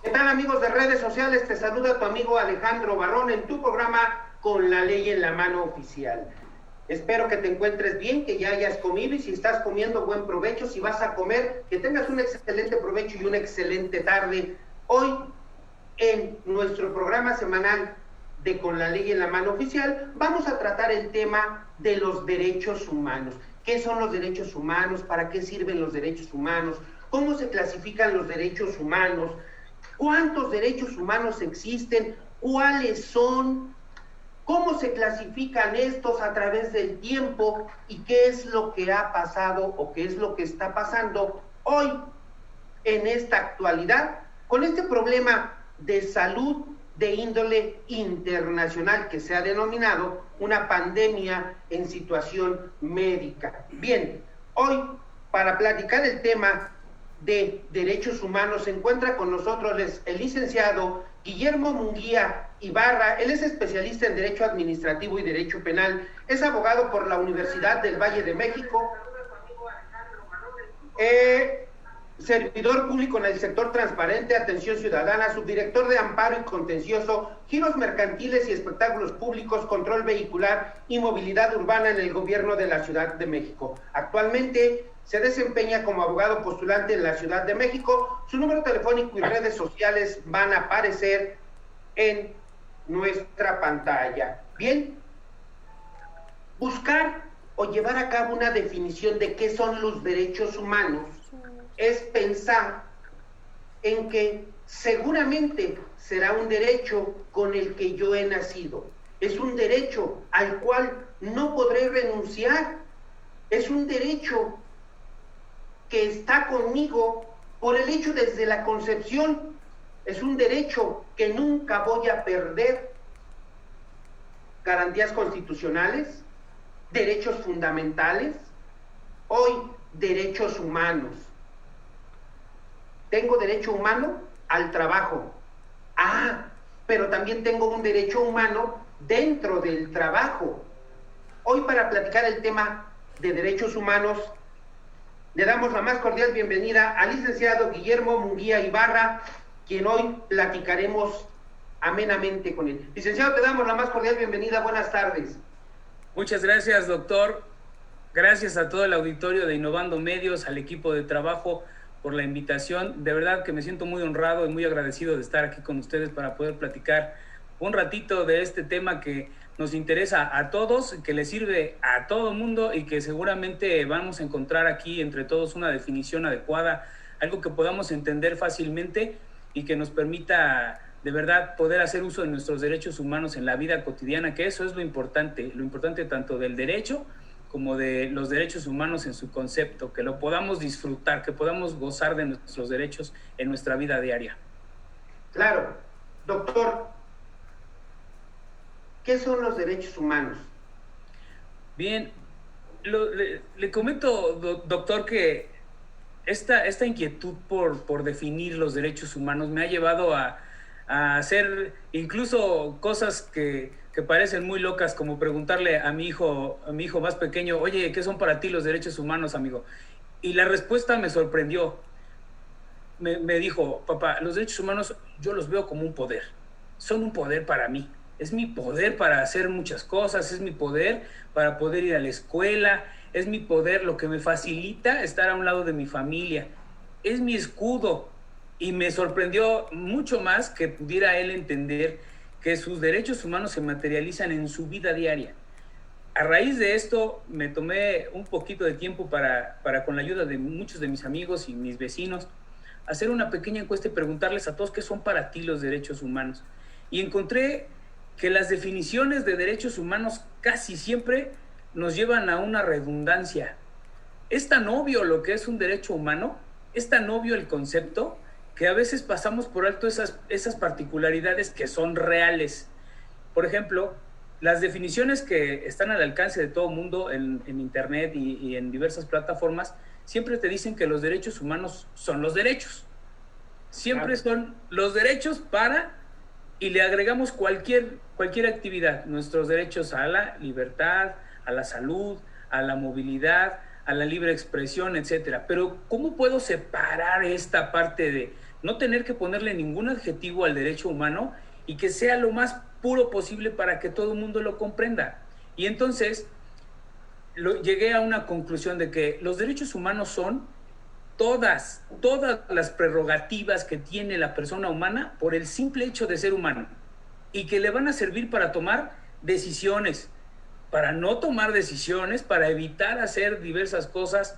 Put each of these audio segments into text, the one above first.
¿Qué tal, amigos de redes sociales? Te saluda tu amigo Alejandro Barrón en tu programa Con la Ley en la Mano Oficial. Espero que te encuentres bien, que ya hayas comido, y si estás comiendo, buen provecho. Si vas a comer, que tengas un excelente provecho y una excelente tarde. Hoy, en nuestro programa semanal de Con la Ley en la Mano Oficial, vamos a tratar el tema de los derechos humanos. ¿Qué son los derechos humanos? ¿Para qué sirven los derechos humanos? ¿Cómo se clasifican los derechos humanos? ¿Cuántos derechos humanos existen? ¿Cuáles son? ¿Cómo se clasifican estos a través del tiempo? ¿Y qué es lo que ha pasado o qué es lo que está pasando hoy en esta actualidad con este problema de salud de índole internacional que se ha denominado una pandemia en situación médica? Bien, hoy para platicar el tema de derechos humanos se encuentra con nosotros el licenciado Guillermo Munguía Ibarra. Él es especialista en Derecho Administrativo y Derecho Penal, es abogado por la Universidad del Valle de México, servidor público en el sector transparente, atención ciudadana, subdirector de amparo y contencioso, giros mercantiles y espectáculos públicos, control vehicular y movilidad urbana en el gobierno de la Ciudad de México. Actualmente se desempeña como abogado postulante en la Ciudad de México. Su número telefónico y redes sociales van a aparecer en nuestra pantalla. Bien, buscar o llevar a cabo una definición de qué son los derechos humanos es pensar en que seguramente será un derecho con el que yo he nacido. Es un derecho al cual no podré renunciar. Es un derecho que está conmigo por el hecho desde la concepción. Es un derecho que nunca voy a perder. Garantías constitucionales, derechos fundamentales, hoy derechos humanos. Tengo derecho humano al trabajo. Pero también tengo un derecho humano dentro del trabajo. Hoy, para platicar el tema de derechos humanos, le damos la más cordial bienvenida al licenciado Guillermo Munguía Ibarra, quien hoy platicaremos amenamente con él. Licenciado, te damos la más cordial bienvenida. Buenas tardes. Muchas gracias, doctor. Gracias a todo el auditorio de Innovando Medios, al equipo de trabajo por la invitación. De verdad que me siento muy honrado y muy agradecido de estar aquí con ustedes para poder platicar un ratito de este tema que nos interesa a todos, que le sirve a todo mundo y que seguramente vamos a encontrar aquí entre todos una definición adecuada, algo que podamos entender fácilmente y que nos permita de verdad poder hacer uso de nuestros derechos humanos en la vida cotidiana, que eso es lo importante tanto del derecho como de los derechos humanos en su concepto, que lo podamos disfrutar, que podamos gozar de nuestros derechos en nuestra vida diaria. Claro. Doctor, ¿qué son los derechos humanos? Bien, le comento, doctor, que esta inquietud por definir los derechos humanos me ha llevado a hacer incluso cosas que parecen muy locas, como preguntarle a mi hijo más pequeño: oye, ¿qué son para ti los derechos humanos, amigo? Y la respuesta me sorprendió. Me dijo: papá, los derechos humanos yo los veo como un poder, son un poder para mí. Es mi poder para hacer muchas cosas, es mi poder para poder ir a la escuela, es mi poder lo que me facilita estar a un lado de mi familia, es mi escudo. Y me sorprendió mucho más que pudiera él entender que sus derechos humanos se materializan en su vida diaria. A raíz de esto me tomé un poquito de tiempo para con la ayuda de muchos de mis amigos y mis vecinos, hacer una pequeña encuesta y preguntarles a todos qué son para ti los derechos humanos. Y encontré que las definiciones de derechos humanos casi siempre nos llevan a una redundancia. Es tan obvio lo que es un derecho humano, es tan obvio el concepto, que a veces pasamos por alto esas particularidades que son reales. Por ejemplo, las definiciones que están al alcance de todo mundo en internet y en diversas plataformas siempre te dicen que los derechos humanos son los derechos. Siempre son los derechos para, y le agregamos cualquier actividad, nuestros derechos a la libertad, a la salud, a la movilidad, a la libre expresión, etcétera. Pero ¿cómo puedo separar esta parte no tener que ponerle ningún adjetivo al derecho humano y que sea lo más puro posible para que todo el mundo lo comprenda. Y entonces llegué a una conclusión de que los derechos humanos son todas las prerrogativas que tiene la persona humana por el simple hecho de ser humano, y que le van a servir para tomar decisiones, para no tomar decisiones, para evitar hacer diversas cosas,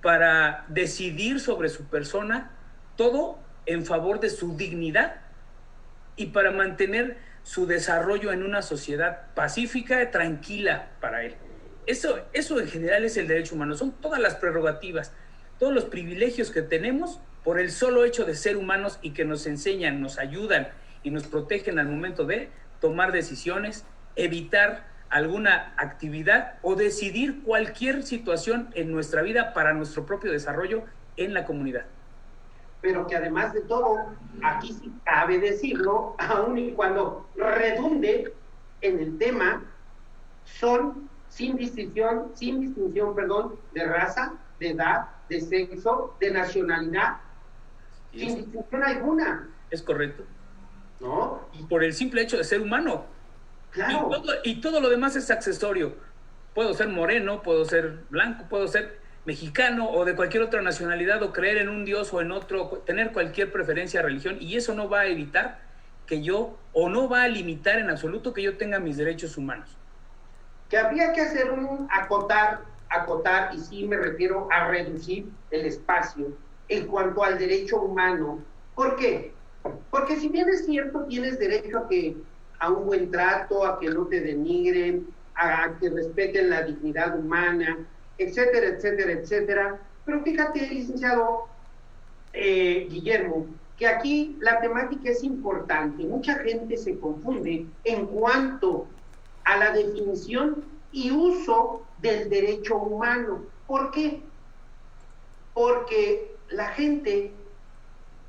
para decidir sobre su persona, todo en favor de su dignidad y para mantener su desarrollo en una sociedad pacífica, tranquila para él. Eso en general es el derecho humano, son todas las prerrogativas, todos los privilegios que tenemos por el solo hecho de ser humanos y que nos enseñan, nos ayudan y nos protegen al momento de tomar decisiones, evitar alguna actividad o decidir cualquier situación en nuestra vida para nuestro propio desarrollo en la comunidad. Pero que además de todo, aquí sí cabe decirlo, aun y cuando redunde en el tema, son sin distinción, de raza, de edad, de sexo, de nacionalidad, sin distinción alguna. Es correcto. ¿No? Y por el simple hecho de ser humano. Claro. Y todo lo demás es accesorio. Puedo ser moreno, puedo ser blanco, puedo ser mexicano o de cualquier otra nacionalidad, o creer en un dios o en otro, tener cualquier preferencia, religión, y eso no va a evitar que yo, o no va a limitar en absoluto que yo tenga mis derechos humanos. Que habría que hacer un acotar, y sí me refiero a reducir el espacio en cuanto al derecho humano. ¿Por qué? Porque si bien es cierto, tienes derecho a un buen trato, a que no te denigren, a que respeten la dignidad humana, etcétera, etcétera, etcétera. Pero fíjate, licenciado Guillermo, que aquí la temática es importante. Mucha gente se confunde en cuanto a la definición y uso del derecho humano. ¿Por qué? Porque la gente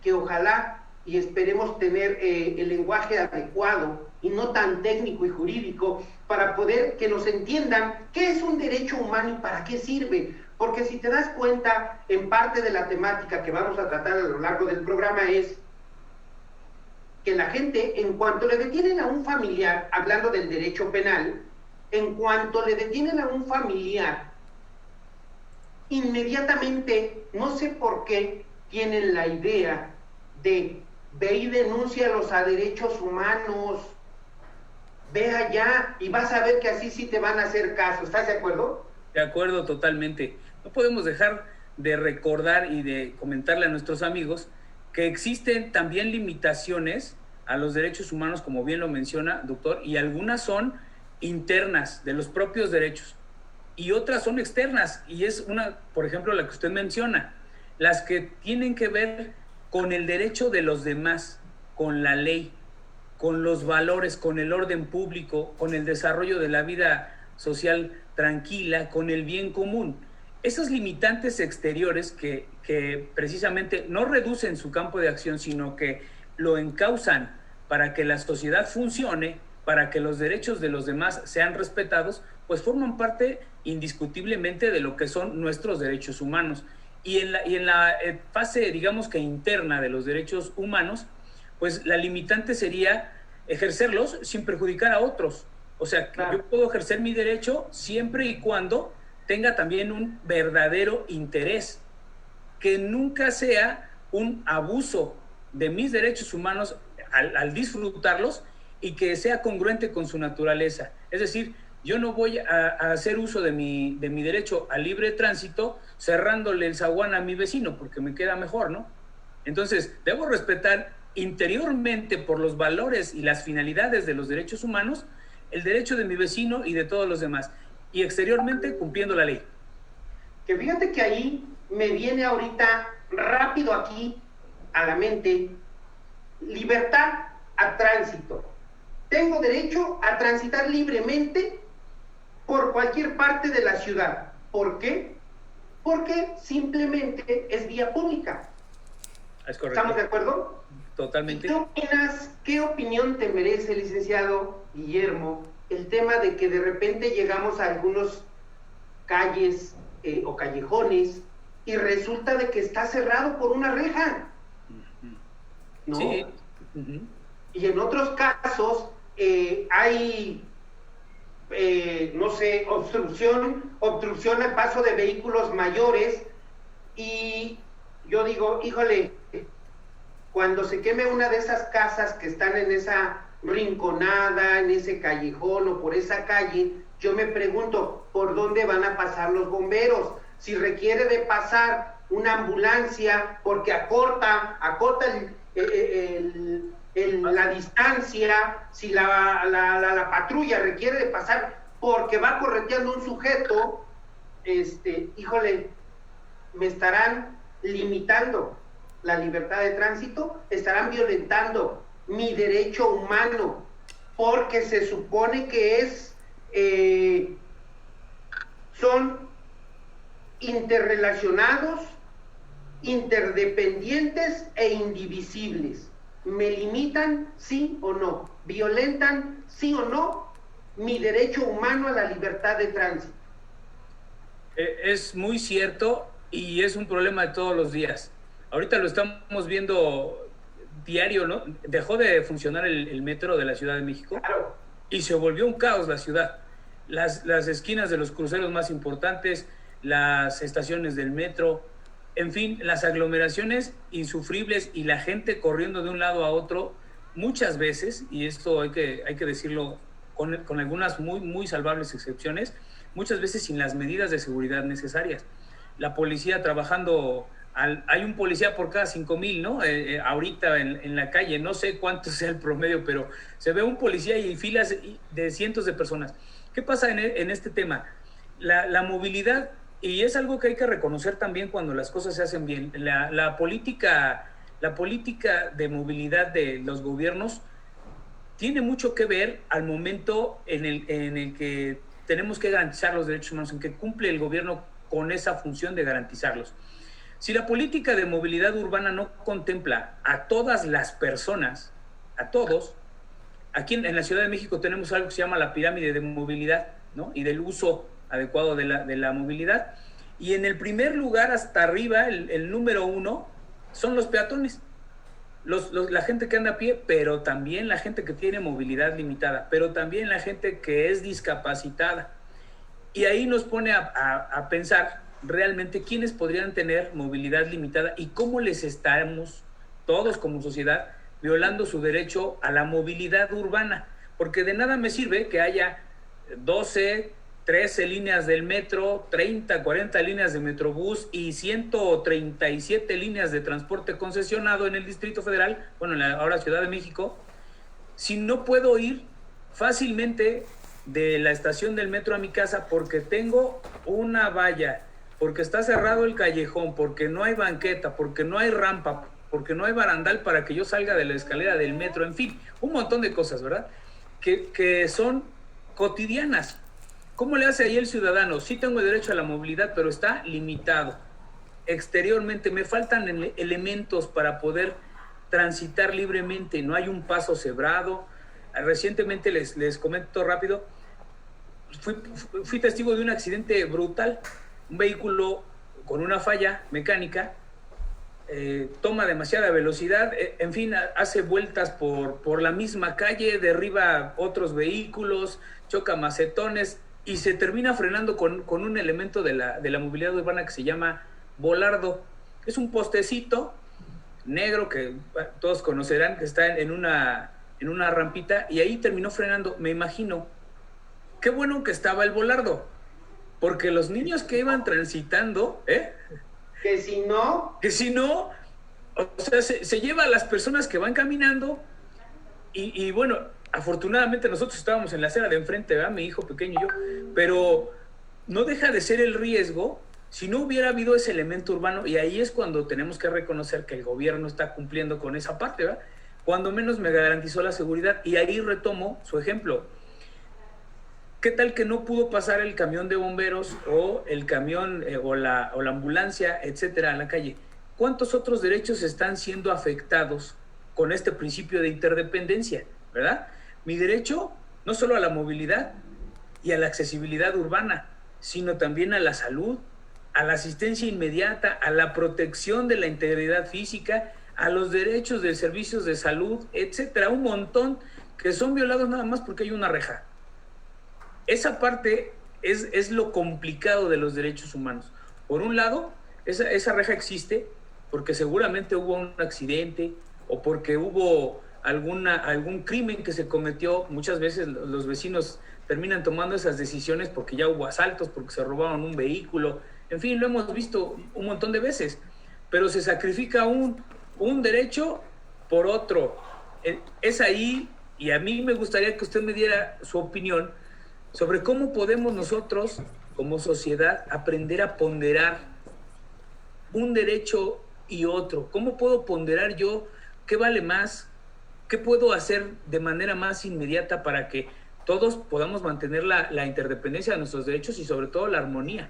que ojalá y esperemos tener el lenguaje adecuado y no tan técnico y jurídico para poder que nos entiendan qué es un derecho humano y para qué sirve. Porque si te das cuenta, en parte de la temática que vamos a tratar a lo largo del programa es que la gente, en cuanto le detienen a un familiar, hablando del derecho penal, en cuanto le detienen a un familiar, inmediatamente, no sé por qué, tienen la idea de ve y denúncialos a derechos humanos, ve allá y vas a ver que así sí te van a hacer caso. ¿Estás de acuerdo? De acuerdo, totalmente. No podemos dejar de recordar y de comentarle a nuestros amigos que existen también limitaciones a los derechos humanos, como bien lo menciona, doctor, y algunas son internas de los propios derechos y otras son externas, y es una, por ejemplo, la que usted menciona, las que tienen que ver con el derecho de los demás, con la ley, con los valores, con el orden público, con el desarrollo de la vida social tranquila, con el bien común. Esas limitantes exteriores que precisamente no reducen su campo de acción, sino que lo encauzan para que la sociedad funcione, para que los derechos de los demás sean respetados, pues forman parte indiscutiblemente de lo que son nuestros derechos humanos. Y en la fase, digamos que interna de los derechos humanos, pues la limitante sería ejercerlos sin perjudicar a otros. O sea, claro, yo puedo ejercer mi derecho siempre y cuando tenga también un verdadero interés, que nunca sea un abuso de mis derechos humanos al disfrutarlos y que sea congruente con su naturaleza. Es decir, yo no voy a hacer uso de mi derecho al libre tránsito cerrándole el zaguán a mi vecino porque me queda mejor, ¿no? Entonces, debo respetar interiormente, por los valores y las finalidades de los derechos humanos, el derecho de mi vecino y de todos los demás, y exteriormente cumpliendo la ley. Que fíjate que ahí me viene ahorita rápido aquí a la mente libertad a tránsito. Tengo derecho a transitar libremente por cualquier parte de la ciudad. ¿Por qué? Porque simplemente es vía pública. Es correcto. ¿Estamos de acuerdo? Totalmente. ¿Qué opinas? ¿Qué opinión te merece, licenciado Guillermo, el tema de que de repente llegamos a algunos calles o callejones y resulta de que está cerrado por una reja? Sí. ¿no? Y en otros casos hay, no sé, obstrucción al paso de vehículos mayores, y yo digo, híjole, cuando se queme una de esas casas que están en esa rinconada, en ese callejón o por esa calle, yo me pregunto, ¿por dónde van a pasar los bomberos? Si requiere de pasar una ambulancia porque acorta la distancia, si la patrulla requiere de pasar porque va correteando un sujeto, híjole, me estarán limitando la libertad de tránsito, estarán violentando mi derecho humano, porque se supone que son interrelacionados, interdependientes e indivisibles. ¿Me limitan, sí o no? ¿Violentan, sí o no, mi derecho humano a la libertad de tránsito? Es muy cierto y es un problema de todos los días. Ahorita lo estamos viendo diario, ¿no? Dejó de funcionar el metro de la Ciudad de México. Claro. Y se volvió un caos la ciudad. Las esquinas de los cruceros más importantes, las estaciones del metro, en fin, las aglomeraciones insufribles y la gente corriendo de un lado a otro, muchas veces, y esto hay que decirlo con algunas muy salvables excepciones, muchas veces sin las medidas de seguridad necesarias. La policía trabajando, hay un policía por cada 5,000, ¿no? Ahorita en la calle, no sé cuánto sea el promedio, pero se ve un policía y filas de cientos de personas. ¿Qué pasa en este tema? La movilidad, y es algo que hay que reconocer también cuando las cosas se hacen bien, la política de movilidad de los gobiernos tiene mucho que ver al momento en el que tenemos que garantizar los derechos humanos, en que cumple el gobierno con esa función de garantizarlos. Si la política de movilidad urbana no contempla a todas las personas, a todos, aquí en la Ciudad de México tenemos algo que se llama la pirámide de movilidad, ¿no? Y del uso adecuado de la movilidad. Y en el primer lugar, hasta arriba, el número 1, son los peatones. La gente que anda a pie, pero también la gente que tiene movilidad limitada, pero también la gente que es discapacitada. Y ahí nos pone a pensar realmente quiénes podrían tener movilidad limitada y cómo les estamos, todos como sociedad, violando su derecho a la movilidad urbana. Porque de nada me sirve que haya 12, 13 líneas del metro, 30, 40 líneas de metrobús y 137 líneas de transporte concesionado en el Distrito Federal, bueno, en la ahora Ciudad de México, si no puedo ir fácilmente de la estación del metro a mi casa porque tengo una valla, porque está cerrado el callejón, porque no hay banqueta, porque no hay rampa, porque no hay barandal para que yo salga de la escalera del metro, en fin, un montón de cosas, ¿verdad? Que son cotidianas. ¿Cómo le hace ahí el ciudadano? Sí tengo derecho a la movilidad, pero está limitado. Exteriormente me faltan elementos para poder transitar libremente. No hay un paso cebrado. Recientemente les comento rápido, fui testigo de un accidente brutal. Un vehículo con una falla mecánica toma demasiada velocidad, en fin, hace vueltas por la misma calle, derriba otros vehículos, choca macetones y se termina frenando con un elemento de la movilidad urbana que se llama volardo. Es un postecito negro que todos conocerán, que está en una rampita, y ahí terminó frenando. Me imagino, qué bueno que estaba el volardo, porque los niños que iban transitando, Que si no, o sea, se lleva a las personas que van caminando y bueno, afortunadamente nosotros estábamos en la acera de enfrente, ¿verdad? Mi hijo pequeño y yo, pero no deja de ser el riesgo si no hubiera habido ese elemento urbano, y ahí es cuando tenemos que reconocer que el gobierno está cumpliendo con esa parte, ¿verdad? Cuando menos me garantizó la seguridad, y ahí retomo su ejemplo. ¿Qué tal que no pudo pasar el camión de bomberos o el camión o la ambulancia, etcétera, a la calle? ¿Cuántos otros derechos están siendo afectados con este principio de interdependencia, verdad? Mi derecho no solo a la movilidad y a la accesibilidad urbana, sino también a la salud, a la asistencia inmediata, a la protección de la integridad física, a los derechos de servicios de salud, etcétera, un montón que son violados nada más porque hay una reja. Esa parte es lo complicado de los derechos humanos. Por un lado, esa reja existe porque seguramente hubo un accidente o porque hubo algún crimen que se cometió. Muchas veces los vecinos terminan tomando esas decisiones porque ya hubo asaltos, porque se robaron un vehículo. En fin, lo hemos visto un montón de veces. Pero se sacrifica un derecho por otro. Es ahí, y a mí me gustaría que usted me diera su opinión sobre cómo podemos nosotros, como sociedad, aprender a ponderar un derecho y otro. ¿Cómo puedo ponderar yo qué vale más? ¿Qué puedo hacer de manera más inmediata para que todos podamos mantener la interdependencia de nuestros derechos y sobre todo la armonía?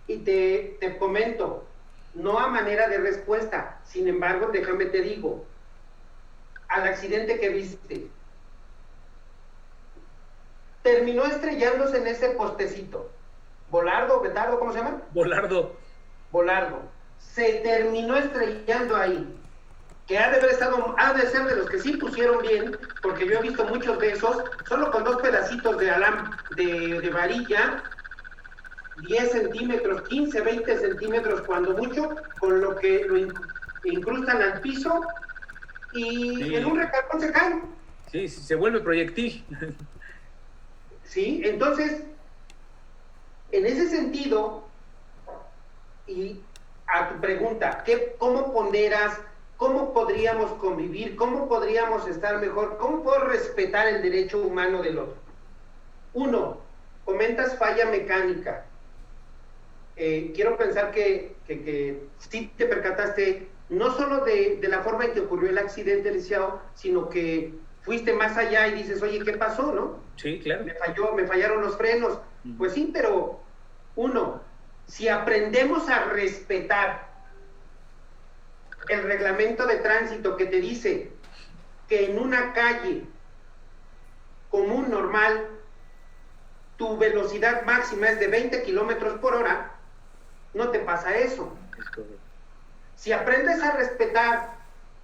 Y te comento, no a manera de respuesta, sin embargo, déjame te digo, al accidente que viste, terminó estrellándose en ese postecito. ¿Volardo, Betardo, cómo se llama? Volardo. Se terminó estrellando ahí. Que ha de ser de los que sí pusieron bien, porque yo he visto muchos de esos, solo con 2 pedacitos de varilla, 10 centímetros, 15, 20 centímetros cuando mucho, con lo que lo incrustan al piso y sí, en un recargón se caen. Sí, se vuelve proyectil. Sí, entonces, en ese sentido, y a tu pregunta, ¿cómo ponderas? ¿Cómo podríamos convivir? ¿Cómo podríamos estar mejor? ¿Cómo puedo respetar el derecho humano del otro? 1, comentas falla mecánica. Quiero pensar que sí te percataste no solo de la forma en que ocurrió el accidente, licenciado, sino que fuiste más allá y dices, oye, ¿qué pasó, no? Sí, claro. Me fallaron los frenos. Pues sí, pero 1, si aprendemos a respetar el reglamento de tránsito que te dice que en una calle común normal tu velocidad máxima es de 20 kilómetros por hora, no te pasa eso. Si aprendes a respetar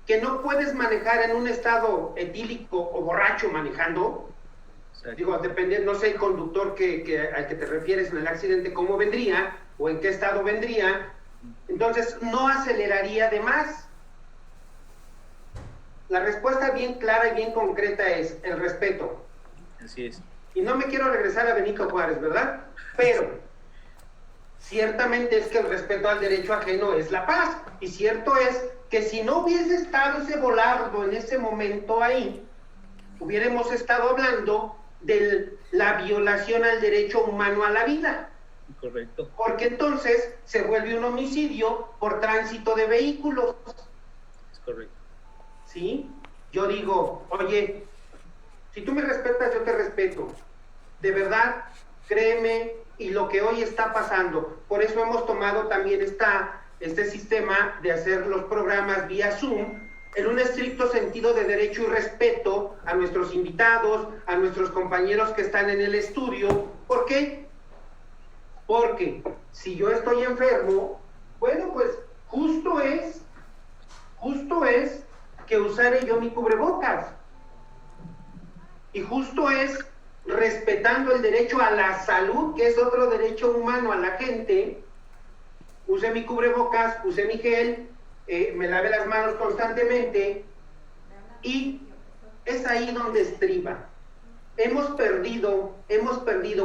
que no puedes manejar en un estado etílico o borracho manejando, exacto. Digo, depende, no sé el conductor al que te refieres en el accidente, cómo vendría o en qué estado vendría, entonces no aceleraría de más. La respuesta bien clara y bien concreta es el respeto. Así es. Y no me quiero regresar a Benito Juárez, ¿verdad? Pero ciertamente es que el respeto al derecho ajeno es la paz. Y cierto es que si no hubiese estado ese Volardo en ese momento ahí, hubiéramos estado hablando de la violación al derecho humano a la vida. Correcto. Porque entonces se vuelve un homicidio por tránsito de vehículos. Es correcto. ¿Sí? Yo digo, oye, si tú me respetas, yo te respeto. De verdad, créeme, y lo que hoy está pasando, por eso hemos tomado también este sistema de hacer los programas vía Zoom, en un estricto sentido de derecho y respeto a nuestros invitados, a nuestros compañeros que están en el estudio. ¿Por qué? Porque si yo estoy enfermo, bueno, pues justo es que usaré yo mi cubrebocas. Y justo es respetando el derecho a la salud, que es otro derecho humano a la gente, use mi cubrebocas, use mi gel, me lave las manos constantemente, y es ahí donde estriba. Hemos perdido,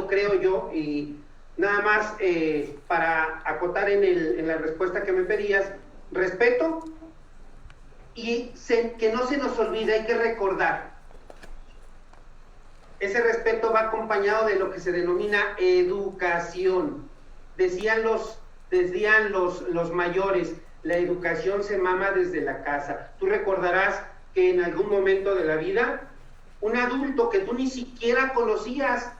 creo yo, y nada más para acotar en la respuesta que me pedías, respeto, y que no se nos olvide, hay que recordar, ese respeto va acompañado de lo que se denomina educación. Decían los mayores, la educación se mama desde la casa. Tú recordarás que en algún momento de la vida, un adulto que tú ni siquiera conocías,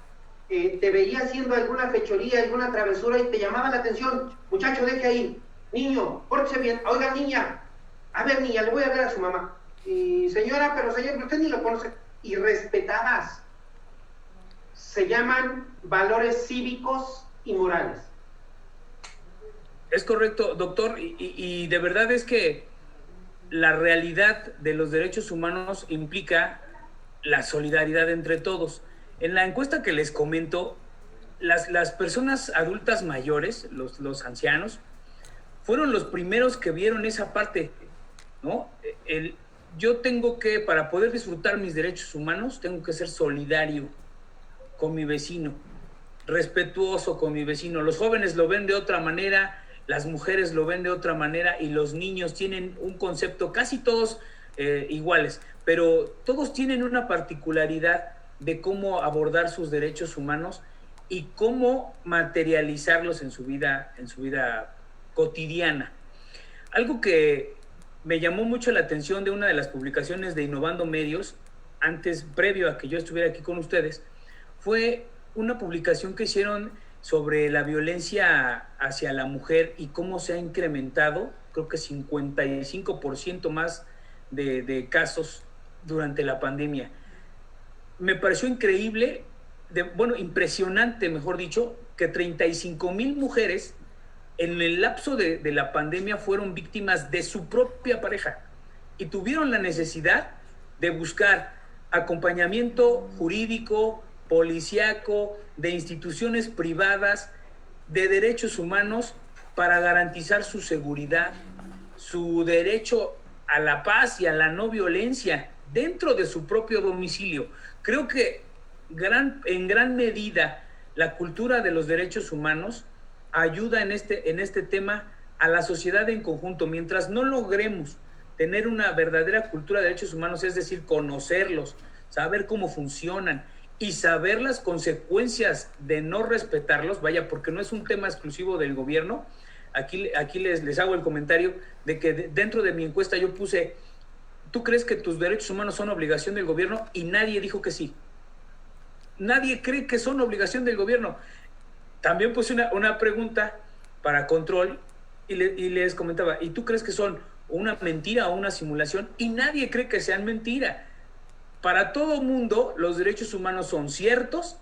te veía haciendo alguna fechoría, alguna travesura y te llamaba la atención. Muchacho, deje ahí. Niño, pórtese bien. Oiga, niña. A ver, niña, le voy a ver a su mamá. Y señora, pero señor, usted ni lo conoce. Y respetabas. Se llaman valores cívicos y morales. Es correcto, doctor, y de verdad es que la realidad de los derechos humanos implica la solidaridad entre todos. En la encuesta que les comento, las personas adultas mayores, los ancianos, fueron los primeros que vieron esa parte, ¿no? Yo tengo que, para poder disfrutar mis derechos humanos, tengo que ser solidario con mi vecino, respetuoso con mi vecino. Los jóvenes lo ven de otra manera, las mujeres lo ven de otra manera y los niños tienen un concepto, casi todos iguales, pero todos tienen una particularidad de cómo abordar sus derechos humanos y cómo materializarlos en su vida cotidiana. Algo que me llamó mucho la atención de una de las publicaciones de Innovando Medios, previo a que yo estuviera aquí con ustedes, fue una publicación que hicieron sobre la violencia hacia la mujer y cómo se ha incrementado, creo que 55% más de casos durante la pandemia. Me pareció increíble, impresionante, mejor dicho, que 35,000 mujeres en el lapso de la pandemia fueron víctimas de su propia pareja y tuvieron la necesidad de buscar acompañamiento jurídico, policíaco, de instituciones privadas, de derechos humanos para garantizar su seguridad, su derecho a la paz y a la no violencia dentro de su propio domicilio. Creo que en gran medida la cultura de los derechos humanos ayuda en este tema a la sociedad en conjunto. Mientras no logremos tener una verdadera cultura de derechos humanos, es decir, conocerlos, saber cómo funcionan y saber las consecuencias de no respetarlos, vaya, porque no es un tema exclusivo del gobierno. Aquí les hago el comentario de que dentro de mi encuesta yo puse, ¿tú crees que tus derechos humanos son obligación del gobierno? Y nadie dijo que sí. Nadie cree que son obligación del gobierno. También puse una pregunta para control y les comentaba, ¿y tú crees que son una mentira o una simulación? Y nadie cree que sean mentira. Para todo mundo, los derechos humanos son ciertos,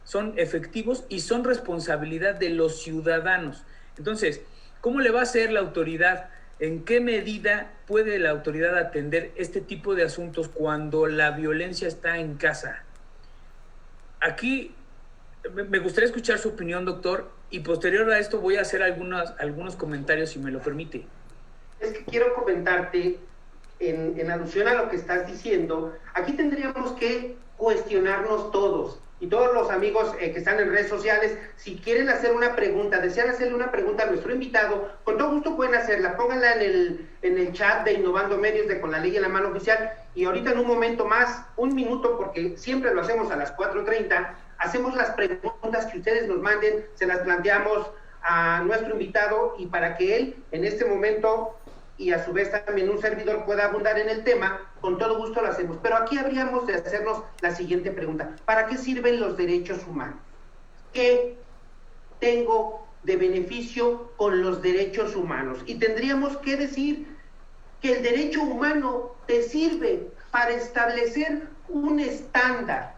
son efectivos y son responsabilidad de los ciudadanos. Entonces, ¿cómo le va a hacer la autoridad? ¿En qué medida puede la autoridad atender este tipo de asuntos cuando la violencia está en casa? Aquí me gustaría escuchar su opinión, doctor, y posterior a esto voy a hacer algunos comentarios, si me lo permite. Es que quiero comentarte, en alusión a lo que estás diciendo, aquí tendríamos que cuestionarnos todos, y todos los amigos que están en redes sociales, si quieren hacer una pregunta, desean hacerle una pregunta a nuestro invitado, con todo gusto pueden hacerla, pónganla en el chat de Innovando Medios de Con la Ley en la Mano Oficial, y ahorita en un momento más, un minuto, porque siempre lo hacemos a las 4:30, hacemos las preguntas que ustedes nos manden, se las planteamos a nuestro invitado, y para que él, en este momento, y a su vez también un servidor pueda abundar en el tema, con todo gusto lo hacemos. Pero aquí habríamos de hacernos la siguiente pregunta: ¿para qué sirven los derechos humanos? ¿Qué tengo de beneficio con los derechos humanos? Y tendríamos que decir que el derecho humano te sirve para establecer un estándar,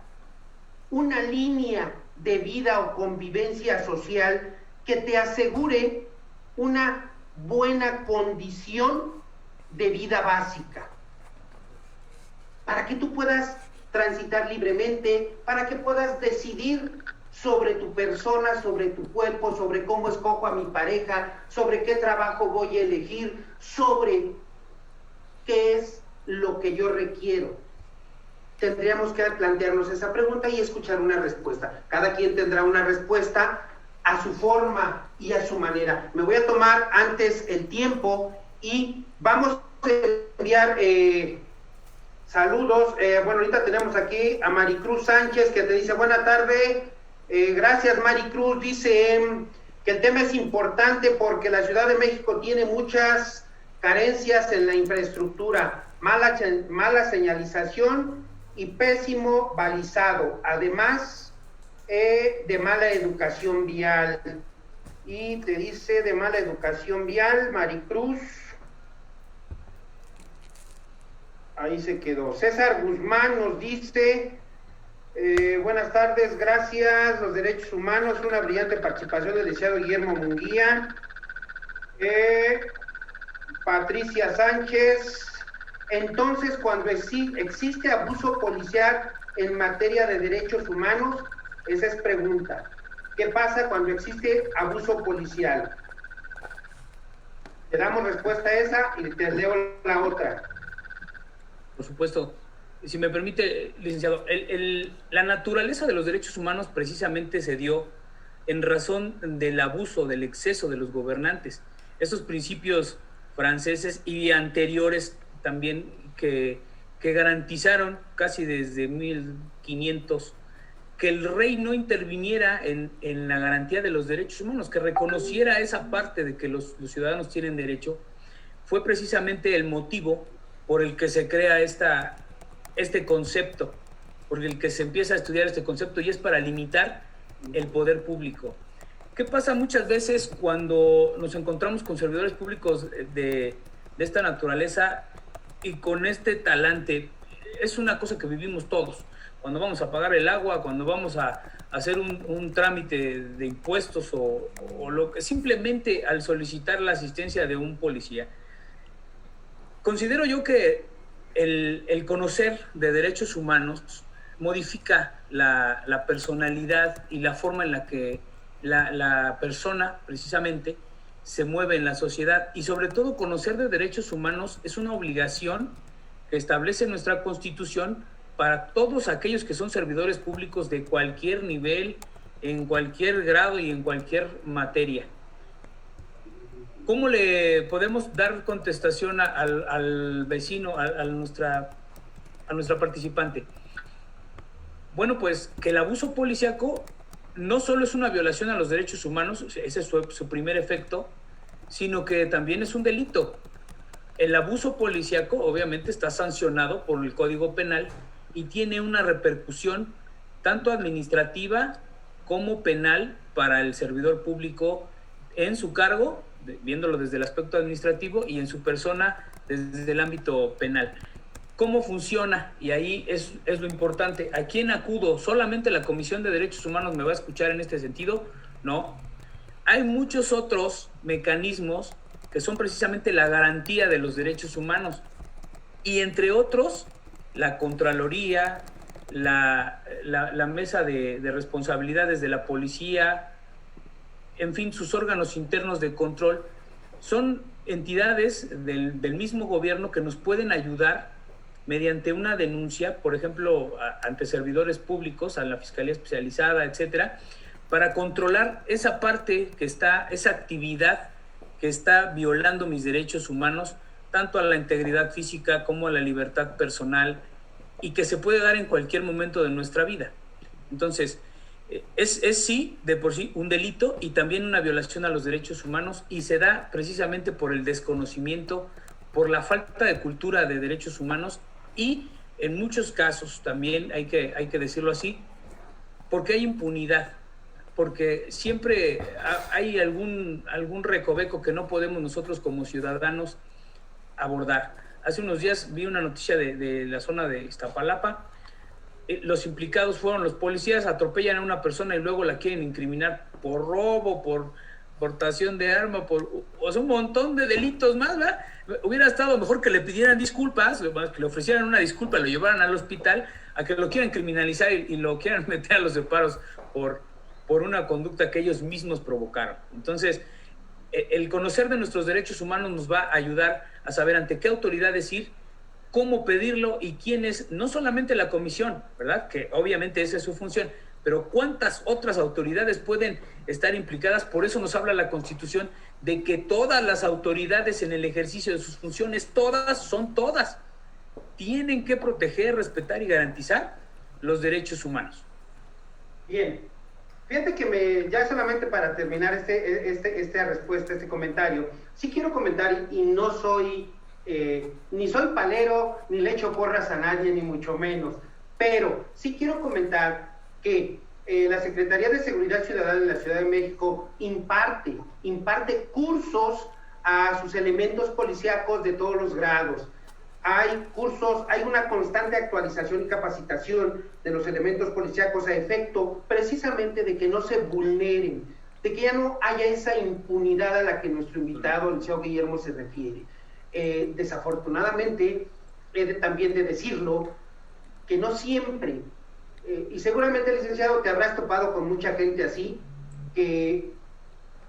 una línea de vida o convivencia social que te asegure una buena condición de vida básica, para que tú puedas transitar libremente, para que puedas decidir sobre tu persona, sobre tu cuerpo, sobre cómo escojo a mi pareja, sobre qué trabajo voy a elegir, sobre qué es lo que yo requiero. Tendríamos que plantearnos esa pregunta y escuchar una respuesta. Cada quien tendrá una respuesta a su forma y a su manera. Me voy a tomar antes el tiempo y vamos a enviar saludos. Bueno, ahorita tenemos aquí a Maricruz Sánchez, que te dice buena tarde. Gracias, Maricruz. Dice que el tema es importante porque la Ciudad de México tiene muchas carencias en la infraestructura, mala señalización y pésimo balizado, además de mala educación vial. Y te dice de mala educación vial, Maricruz. Ahí se quedó. César Guzmán nos dice, buenas tardes, gracias. Los derechos humanos, una brillante participación del licenciado Guillermo Munguía. Patricia Sánchez. Entonces, cuando existe abuso policial en materia de derechos humanos, esa es pregunta. ¿Qué pasa cuando existe abuso policial? Te damos respuesta a esa y te leo la otra. Por supuesto. Si me permite, licenciado, la naturaleza de los derechos humanos precisamente se dio en razón del abuso, del exceso de los gobernantes. Esos principios franceses y anteriores también que garantizaron casi desde 1500 que el rey no interviniera en la garantía de los derechos humanos, que reconociera esa parte de que los ciudadanos tienen derecho, fue precisamente el motivo por el que se crea este concepto, por el que se empieza a estudiar este concepto, y es para limitar el poder público. ¿Qué pasa muchas veces cuando nos encontramos con servidores públicos de esta naturaleza y con este talante? Es una cosa que vivimos todos. Cuando vamos a pagar el agua, cuando vamos a hacer un trámite de impuestos o lo que simplemente al solicitar la asistencia de un policía. Considero yo que el conocer de derechos humanos modifica la personalidad y la forma en la que la persona precisamente se mueve en la sociedad, y sobre todo conocer de derechos humanos es una obligación que establece nuestra Constitución para todos aquellos que son servidores públicos de cualquier nivel, en cualquier grado y en cualquier materia. ¿Cómo le podemos dar contestación al vecino, a nuestra participante? Bueno, pues que el abuso policíaco no solo es una violación a los derechos humanos, ese es su primer efecto, sino que también es un delito. El abuso policíaco obviamente está sancionado por el Código Penal y tiene una repercusión tanto administrativa como penal para el servidor público en su cargo, viéndolo desde el aspecto administrativo, y en su persona desde el ámbito penal. ¿Cómo funciona? Y ahí es lo importante. ¿A quién acudo? ¿Solamente la Comisión de Derechos Humanos me va a escuchar en este sentido? No. Hay muchos otros mecanismos que son precisamente la garantía de los derechos humanos. Y entre otros, la Contraloría, la Mesa de Responsabilidades de la Policía, en fin, sus órganos internos de control, son entidades del mismo gobierno que nos pueden ayudar mediante una denuncia, por ejemplo, ante servidores públicos, a la Fiscalía Especializada, etcétera, para controlar esa parte esa actividad que está violando mis derechos humanos, tanto a la integridad física como a la libertad personal, y que se puede dar en cualquier momento de nuestra vida. Entonces, es sí, de por sí, un delito y también una violación a los derechos humanos, y se da precisamente por el desconocimiento, por la falta de cultura de derechos humanos, y en muchos casos también, hay que decirlo así, porque hay impunidad, porque siempre hay algún recoveco que no podemos nosotros como ciudadanos abordar. Hace unos días vi una noticia de la zona de Iztapalapa. Los implicados fueron los policías, atropellan a una persona y luego la quieren incriminar por robo, por portación de arma, o sea, un montón de delitos más, ¿verdad? Hubiera estado mejor que le pidieran disculpas, que le ofrecieran una disculpa, lo llevaran al hospital, a que lo quieran criminalizar y lo quieran meter a los separos por una conducta que ellos mismos provocaron. Entonces, el conocer de nuestros derechos humanos nos va a ayudar a saber ante qué autoridades ir, cómo pedirlo y quién es, no solamente la comisión, ¿verdad? Que obviamente esa es su función, pero cuántas otras autoridades pueden estar implicadas. Por eso nos habla la Constitución de que todas las autoridades en el ejercicio de sus funciones, todas, tienen que proteger, respetar y garantizar los derechos humanos. Bien, fíjate que ya solamente para terminar esta respuesta, este comentario, sí quiero comentar, y no soy, ni soy palero, ni le echo porras a nadie, ni mucho menos, pero sí quiero comentar que la Secretaría de Seguridad Ciudadana en la Ciudad de México imparte cursos a sus elementos policíacos de todos los grados. Hay cursos, hay una constante actualización y capacitación de los elementos policíacos a efecto precisamente de que no se vulneren, de que ya no haya esa impunidad a la que nuestro invitado, el licenciado Guillermo, se refiere. desafortunadamente, también de decirlo, que no siempre, y seguramente, licenciado, te habrás topado con mucha gente así, que,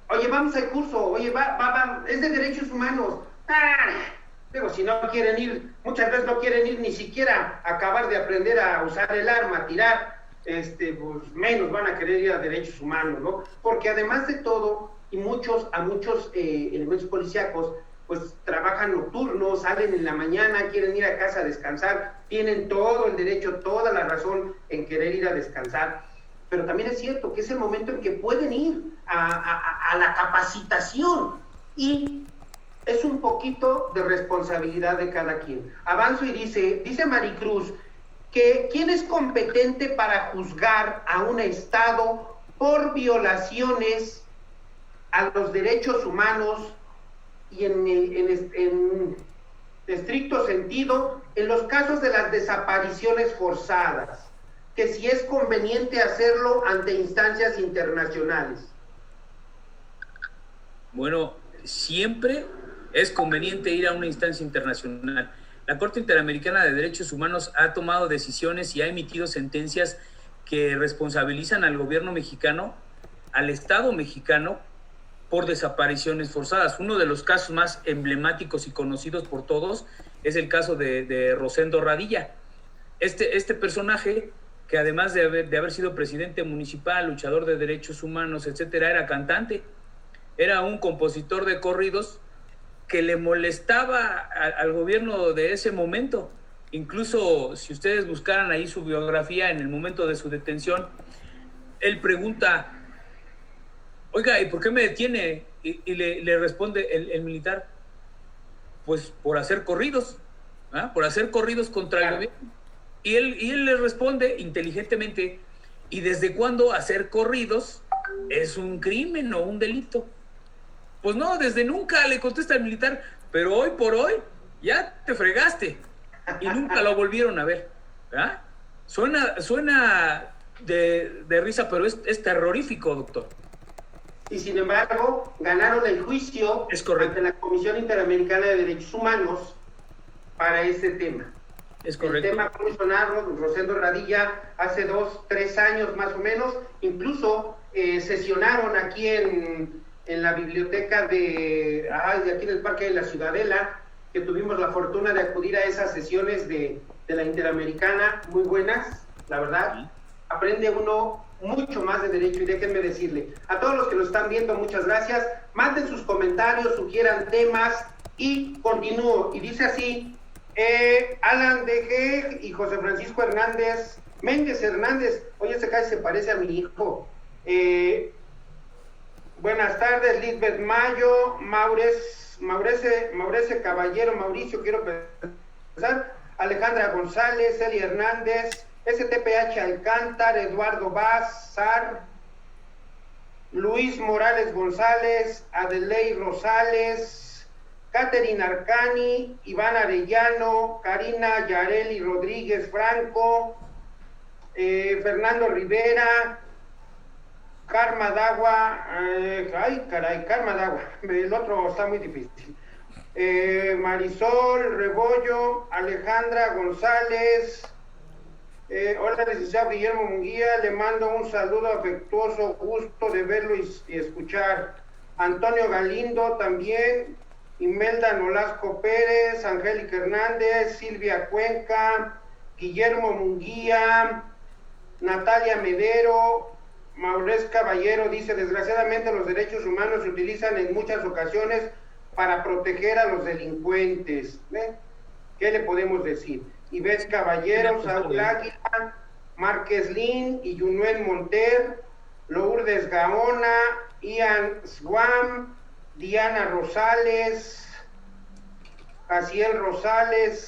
oye, vamos al curso, oye, va, es de derechos humanos. Digo, si no quieren ir, muchas veces no quieren ir ni siquiera acabar de aprender a usar el arma, a tirar, pues menos van a querer ir a derechos humanos, ¿no? Porque además de todo, y a muchos elementos policíacos, pues trabajan nocturnos, salen en la mañana, quieren ir a casa a descansar, tienen todo el derecho, toda la razón en querer ir a descansar, pero también es cierto que es el momento en que pueden ir a la capacitación, y es un poquito de responsabilidad de cada quien. Avanzo y dice Maricruz, que ¿quién es competente para juzgar a un Estado por violaciones a los derechos humanos y en estricto sentido en los casos de las desapariciones forzadas? Que si es conveniente hacerlo ante instancias internacionales. Bueno, siempre es conveniente ir a una instancia internacional. La Corte Interamericana de Derechos Humanos ha tomado decisiones y ha emitido sentencias que responsabilizan al gobierno mexicano, al Estado mexicano, por desapariciones forzadas. Uno de los casos más emblemáticos y conocidos por todos es el caso de Rosendo Radilla. Este personaje, que además de haber sido presidente municipal, luchador de derechos humanos, etcétera, era cantante, era un compositor de corridos que le molestaba al gobierno de ese momento. Incluso si ustedes buscaran ahí su biografía en el momento de su detención, él pregunta, oiga, ¿y por qué me detiene? Y le responde el militar, pues por hacer corridos, por hacer corridos contra el gobierno. Y él le responde inteligentemente, ¿y desde cuándo hacer corridos es un crimen o un delito? Pues no, desde nunca, le contesta el militar, pero hoy por hoy ya te fregaste. Y nunca lo volvieron a ver. ¿Verdad? Suena de risa, pero es terrorífico, doctor. Y sin embargo, ganaron el juicio ante la Comisión Interamericana de Derechos Humanos para este tema. Es correcto. El tema fue sonado, Rosendo Radilla, hace 2-3 años más o menos, incluso sesionaron aquí en la biblioteca de aquí del Parque de la Ciudadela, que tuvimos la fortuna de acudir a esas sesiones de la Interamericana, muy buenas, la verdad. Aprende uno mucho más de derecho, y déjenme decirle, a todos los que lo están viendo, muchas gracias, manden sus comentarios, sugieran temas, y continúo, y dice así, Alan DG y José Francisco Méndez Hernández, oye, ese casi se parece a mi hijo. Buenas tardes, Lisbeth Mayo, Mauricio Caballero, Mauricio, quiero empezar, Alejandra González, Eli Hernández, STPH Alcántar, Eduardo Bazar, Luis Morales González, Adelei Rosales, Catherine Arcani, Iván Arellano, Karina Yareli Rodríguez Franco, Fernando Rivera, Karma Dagua, Karma Dagua, el otro está muy difícil. Marisol Rebollo, Alejandra González, hola, licenciado Guillermo Munguía, le mando un saludo afectuoso, gusto de verlo y escuchar. Antonio Galindo también, Imelda Nolasco Pérez, Angélica Hernández, Silvia Cuenca, Guillermo Munguía, Natalia Medero, Mauricio Caballero dice, desgraciadamente los derechos humanos se utilizan en muchas ocasiones para proteger a los delincuentes. ¿Qué le podemos decir? Ivette Caballero, Saúl Águila, Márquez Lin y Yunuen Monter, Lourdes Gaona, Ian Swam, Diana Rosales, Jaciel Rosales,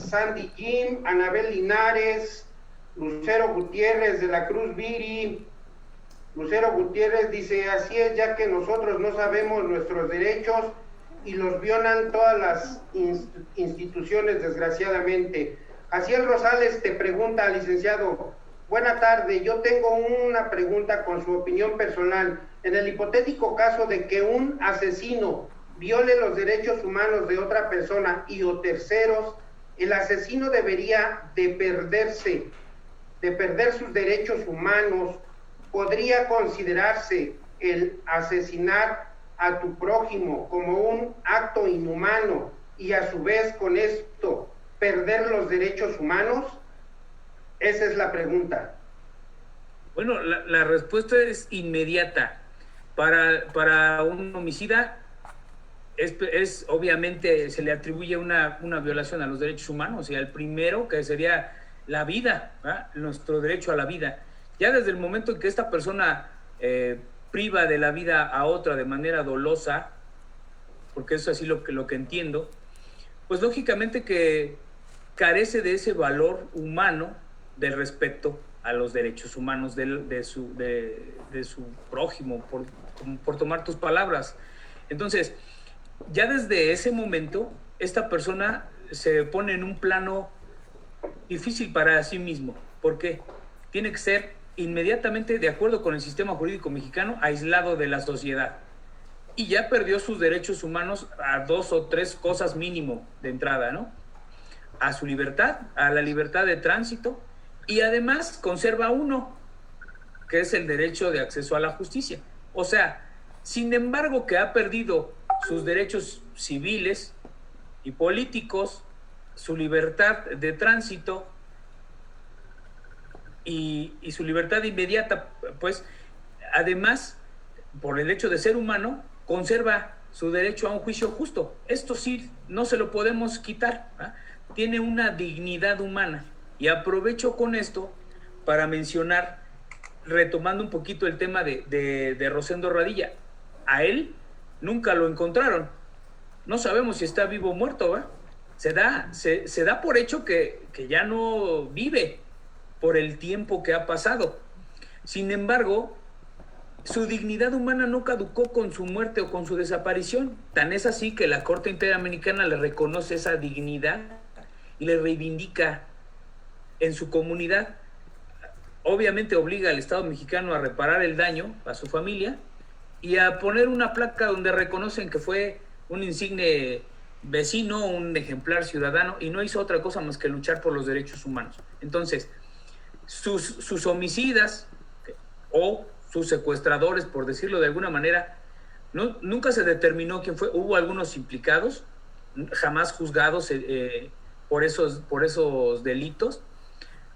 Sandy Jim, Anabel Linares, Lucero Gutiérrez de la Cruz Viri. Lucero Gutiérrez dice, así es, ya que nosotros no sabemos nuestros derechos y los violan todas las instituciones, desgraciadamente. Jaciel Rosales te pregunta, licenciado, buena tarde, yo tengo una pregunta con su opinión personal. En el hipotético caso de que un asesino viole los derechos humanos de otra persona y o terceros, el asesino debería de perder sus derechos humanos. ¿Podría considerarse el asesinar a tu prójimo como un acto inhumano y a su vez con esto perder los derechos humanos? Esa es la pregunta. Bueno, la respuesta es inmediata. Para un homicida es obviamente se le atribuye una violación a los derechos humanos, y al primero, que sería la vida, ¿verdad? Nuestro derecho a la vida. Ya desde el momento en que esta persona priva de la vida a otra de manera dolosa, porque eso es así lo que entiendo, pues lógicamente que carece de ese valor humano del respeto a los derechos humanos de su prójimo, por tomar tus palabras. Entonces, ya desde ese momento, esta persona se pone en un plano difícil para sí mismo. ¿Por qué? Tiene que ser inmediatamente, de acuerdo con el sistema jurídico mexicano, aislado de la sociedad. Y ya perdió sus derechos humanos a 2 o 3 cosas mínimo de entrada, ¿no? A su libertad, a la libertad de tránsito, y además conserva uno, que es el derecho de acceso a la justicia. O sea, sin embargo que ha perdido sus derechos civiles y políticos, su libertad de tránsito y su libertad inmediata, pues además, por el hecho de ser humano, conserva su derecho a un juicio justo. Esto sí, no se lo podemos quitar, ¿eh? Tiene una dignidad humana. Y aprovecho con esto para mencionar, retomando un poquito el tema de Rosendo Radilla. A él nunca lo encontraron. No sabemos si está vivo o muerto, ¿eh? Se da por hecho que ya no vive por el tiempo que ha pasado. Sin embargo, su dignidad humana no caducó con su muerte o con su desaparición. Tan es así que la Corte Interamericana le reconoce esa dignidad y le reivindica en su comunidad. Obviamente obliga al Estado mexicano a reparar el daño a su familia y a poner una placa donde reconocen que fue un insigne vecino, un ejemplar ciudadano, y no hizo otra cosa más que luchar por los derechos humanos. Entonces, sus homicidas o sus secuestradores, por decirlo de alguna manera, nunca se determinó quién fue. Hubo algunos implicados, jamás juzgados por esos delitos.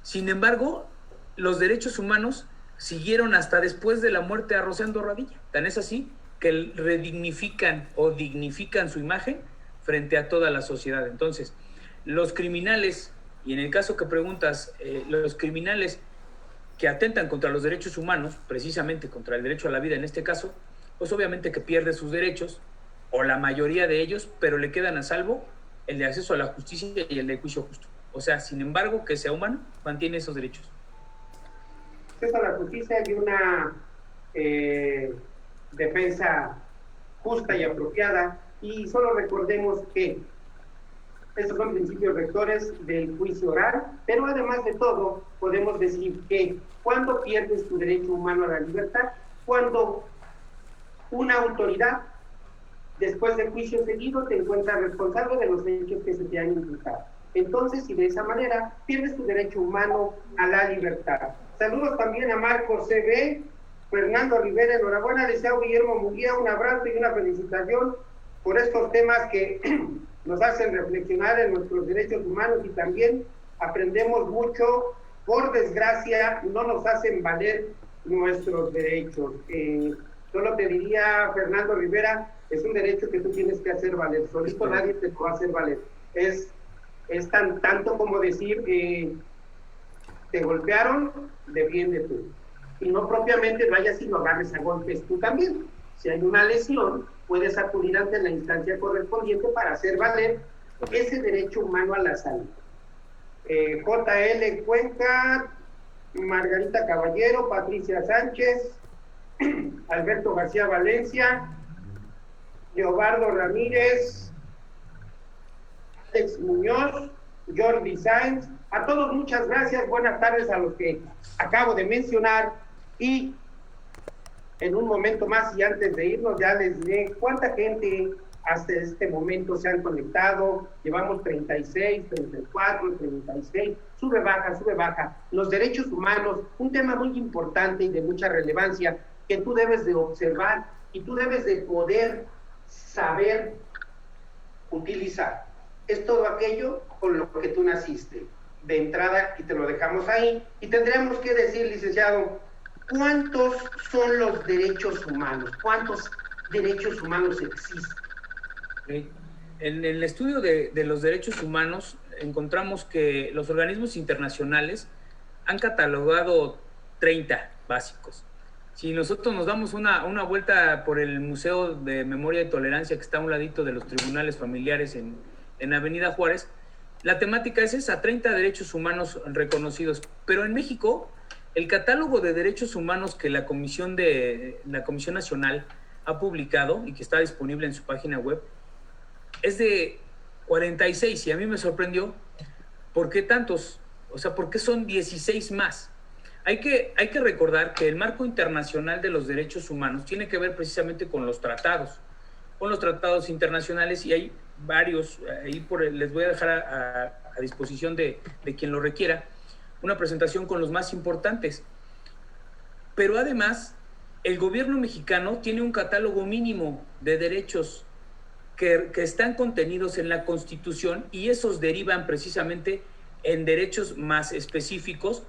Sin embargo, los derechos humanos siguieron hasta después de la muerte de Rosendo Radilla. Tan es así que redignifican o dignifican su imagen frente a toda la sociedad. Entonces, los criminales, y en el caso que preguntas, los criminales que atentan contra los derechos humanos, precisamente contra el derecho a la vida en este caso, pues obviamente que pierde sus derechos, o la mayoría de ellos, pero le quedan a salvo el de acceso a la justicia y el de juicio justo. O sea, sin embargo, que sea humano, mantiene esos derechos. Acceso a la justicia y una defensa justa y apropiada, y solo recordemos que estos son principios rectores del juicio oral, pero además de todo, podemos decir que cuando pierdes tu derecho humano a la libertad, cuando una autoridad, después del juicio seguido, te encuentra responsable de los hechos que se te han imputado. Entonces, y de esa manera, pierdes tu derecho humano a la libertad. Saludos también a Marcos CB, Fernando Rivera, enhorabuena, deseo Guillermo Munguía, un abrazo y una felicitación por estos temas que nos hacen reflexionar en nuestros derechos humanos, y también aprendemos mucho. Por desgracia, no nos hacen valer nuestros derechos. Solo te diría, Fernando Rivera, es un derecho que tú tienes que hacer valer, solito nadie te lo va a hacer valer. Es tanto como decir, te golpearon, defiende tú. Y no propiamente vayas y lo agarres a golpes tú también. Si hay una lesión, puedes acudir ante la instancia correspondiente para hacer valer ese derecho humano a la salud. JL Cuenca, Margarita Caballero, Patricia Sánchez, Alberto García Valencia, Leobardo Ramírez, Alex Muñoz, Jordi Sáenz, a todos muchas gracias, buenas tardes a los que acabo de mencionar, y en un momento más y antes de irnos ya les diré cuánta gente hasta este momento se han conectado, llevamos 36, 34, 36, sube, baja. Los derechos humanos, un tema muy importante y de mucha relevancia que tú debes de observar y tú debes de poder saber utilizar. Es todo aquello con lo que tú naciste. De entrada, y te lo dejamos ahí, y tendríamos que decir, licenciado, ¿cuántos son los derechos humanos? ¿Cuántos derechos humanos existen? En el estudio de los derechos humanos encontramos que los organismos internacionales han catalogado 30 básicos. Si nosotros nos damos una vuelta por el Museo de Memoria y Tolerancia, que está a un ladito de los tribunales familiares en Avenida Juárez, la temática es esa, 30 derechos humanos reconocidos. Pero en México, el catálogo de derechos humanos que la Comisión Nacional ha publicado y que está disponible en su página web es de 46, y a mí me sorprendió por qué tantos, o sea, por qué son 16 más. Hay que recordar que el marco internacional de los derechos humanos tiene que ver precisamente con los tratados internacionales, y hay varios, ahí les voy a dejar a disposición de quien lo requiera, una presentación con los más importantes. Pero además, el gobierno mexicano tiene un catálogo mínimo de derechos que están contenidos en la Constitución, y esos derivan precisamente en derechos más específicos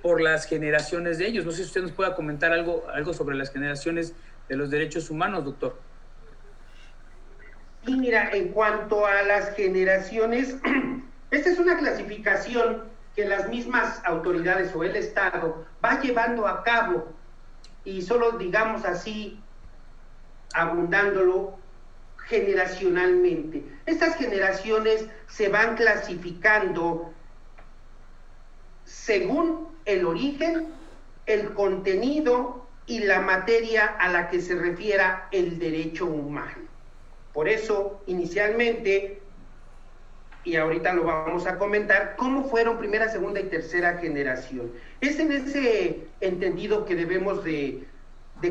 por las generaciones de ellos. No sé si usted nos pueda comentar algo sobre las generaciones de los derechos humanos, doctor. Y mira, en cuanto a las generaciones, esta es una clasificación que las mismas autoridades o el Estado va llevando a cabo, y solo, digamos así, abundándolo generacionalmente. Estas generaciones se van clasificando según el origen, el contenido y la materia a la que se refiera el derecho humano. Por eso, inicialmente, y ahorita lo vamos a comentar, cómo fueron primera, segunda y tercera generación. Es en ese entendido que debemos de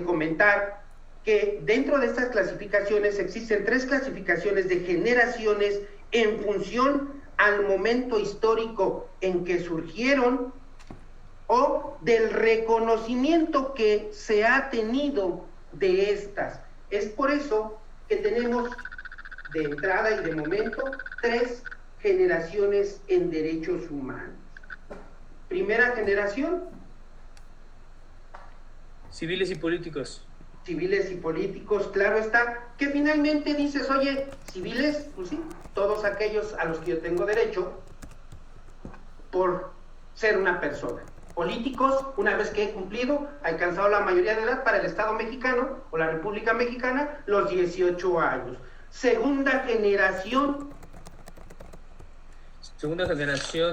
comentar que dentro de estas clasificaciones existen 3 clasificaciones de generaciones en función al momento histórico en que surgieron o del reconocimiento que se ha tenido de estas. Es por eso que tenemos de entrada y de momento 3 generaciones en derechos humanos. Primera generación. Civiles y políticos. Civiles y políticos, claro está, que finalmente dices, oye, civiles, pues sí, todos aquellos a los que yo tengo derecho por ser una persona. Políticos, una vez que he cumplido, alcanzado la mayoría de edad para el Estado mexicano o la República Mexicana, los 18 años. Segunda generación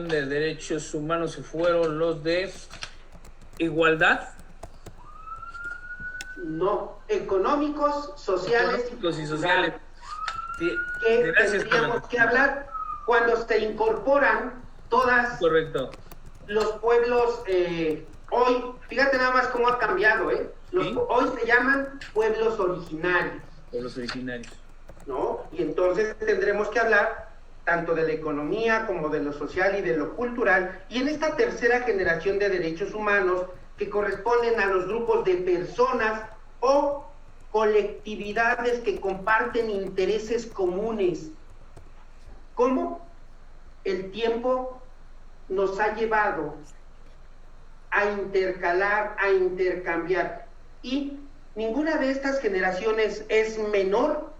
de derechos humanos fueron los de igualdad. No, económicos, sociales. Económicos y sociales. Que tendríamos que hablar cuando se incorporan todas. Correcto. Los pueblos, hoy, fíjate nada más cómo ha cambiado, ¿Sí? Hoy se llaman pueblos originarios. Pueblos originarios. ¿No? Y entonces tendremos que hablar tanto de la economía como de lo social y de lo cultural. Y en esta tercera generación de derechos humanos, que corresponden a los grupos de personas o colectividades que comparten intereses comunes. ¿Cómo? El tiempo nos ha llevado a intercalar, a intercambiar, y ninguna de estas generaciones es menor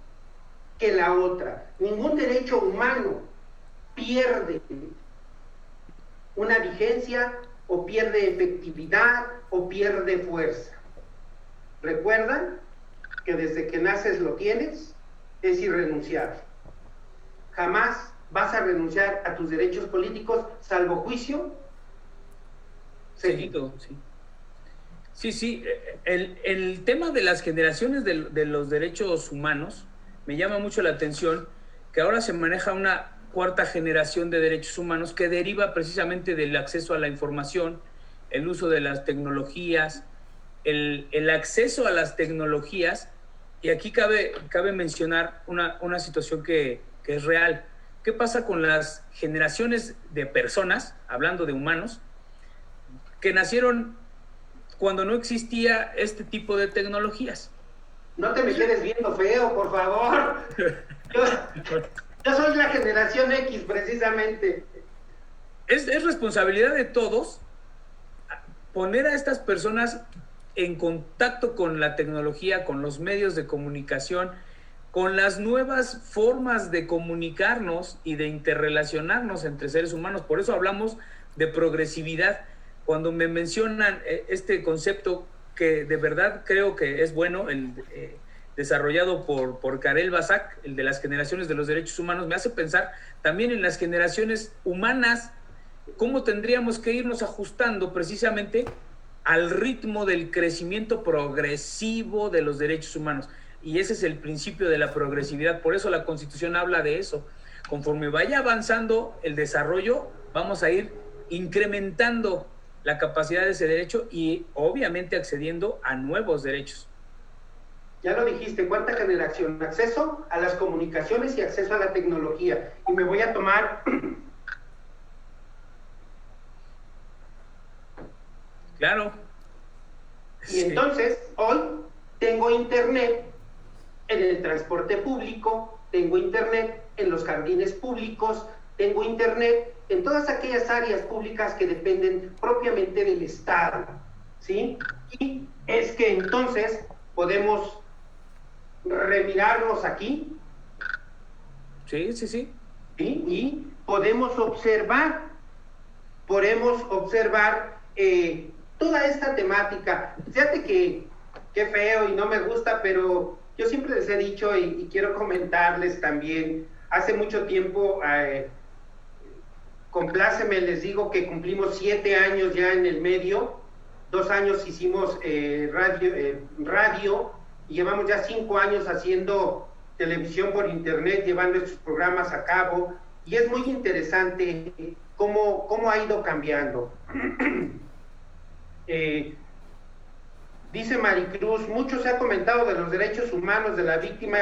que la otra. Ningún derecho humano pierde una vigencia o pierde efectividad o pierde fuerza. ¿Recuerdan que desde que naces lo tienes? Es irrenunciable. Jamás vas a renunciar a tus derechos políticos, salvo juicio. Seguido, sí. Sí, el tema de las generaciones de los derechos humanos me llama mucho la atención, que ahora se maneja una cuarta generación de derechos humanos que deriva precisamente del acceso a la información, el uso de las tecnologías, el acceso a las tecnologías Y aquí cabe mencionar una situación que es real. ¿Qué pasa con las generaciones de personas, hablando de humanos, que nacieron cuando no existía este tipo de tecnologías? No te me quedes viendo feo, por favor. Yo soy la generación X, precisamente. Es responsabilidad de todos poner a estas personas en contacto con la tecnología, con los medios de comunicación, con las nuevas formas de comunicarnos y de interrelacionarnos entre seres humanos. Por eso hablamos de progresividad. Cuando me mencionan este concepto, que de verdad creo que es bueno, desarrollado por Karel Basak, el de las generaciones de los derechos humanos, me hace pensar también en las generaciones humanas, cómo tendríamos que irnos ajustando precisamente al ritmo del crecimiento progresivo de los derechos humanos. Y ese es el principio de la progresividad. Por eso la Constitución habla de eso. Conforme vaya avanzando el desarrollo, vamos a ir incrementando la capacidad de ese derecho y obviamente accediendo a nuevos derechos. Ya lo dijiste, ¿cuánta generación? Acceso a las comunicaciones y acceso a la tecnología. Y me voy a tomar... Claro. Y entonces, hoy tengo internet en el transporte público, tengo internet en los jardines públicos, tengo internet en todas aquellas áreas públicas que dependen propiamente del Estado, ¿sí? Y es que entonces podemos remirarnos aquí. Sí. ¿Sí? Y podemos observar toda esta temática. Fíjate que qué feo y no me gusta, pero yo siempre les he dicho y quiero comentarles también, hace mucho tiempo, compláceme, les digo que cumplimos 7 años ya en el medio, 2 años hicimos radio y llevamos ya 5 años haciendo televisión por internet, llevando estos programas a cabo, y es muy interesante cómo ha ido cambiando. Dice Maricruz, mucho se ha comentado de los derechos humanos de la víctima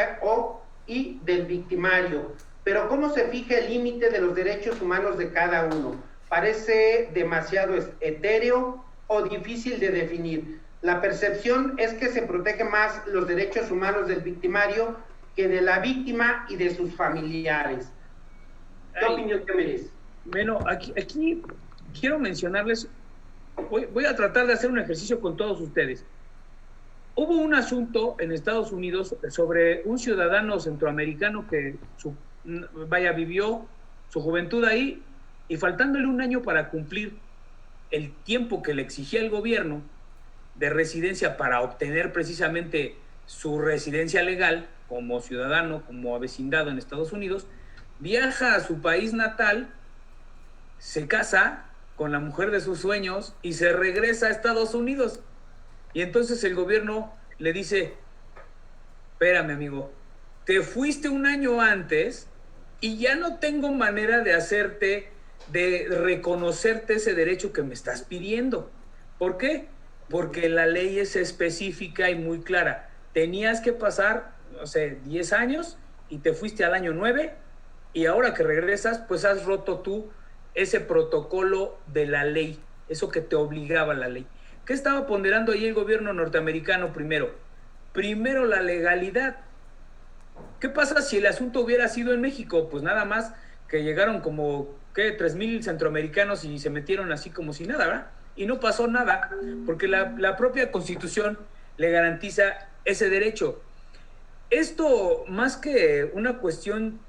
y del victimario, pero ¿cómo se fija el límite de los derechos humanos de cada uno? Parece demasiado etéreo o difícil de definir. La percepción es que se protege más los derechos humanos del victimario que de la víctima y de sus familiares. ¿Qué opinión te merece? Bueno, aquí quiero mencionarles, voy a tratar de hacer un ejercicio con todos ustedes. Hubo un asunto en Estados Unidos sobre un ciudadano centroamericano que vivió su juventud ahí, y faltándole un año para cumplir el tiempo que le exigía el gobierno de residencia para obtener precisamente su residencia legal como ciudadano, como avecindado en Estados Unidos, viaja a su país natal, se casa con la mujer de sus sueños y se regresa a Estados Unidos. Y entonces el gobierno le dice: espérame, amigo, te fuiste un año antes y ya no tengo manera de reconocerte ese derecho que me estás pidiendo. ¿Por qué? Porque la ley es específica y muy clara. Tenías que pasar, 10 años y te fuiste al año 9, y ahora que regresas, pues has roto tú ese protocolo de la ley, eso que te obligaba la ley. ¿Qué estaba ponderando ahí el gobierno norteamericano primero? Primero la legalidad. ¿Qué pasa si el asunto hubiera sido en México? Pues nada más que llegaron como, 3,000 centroamericanos y se metieron así como si nada, ¿verdad? Y no pasó nada, porque la propia Constitución le garantiza ese derecho. Esto, más que una cuestión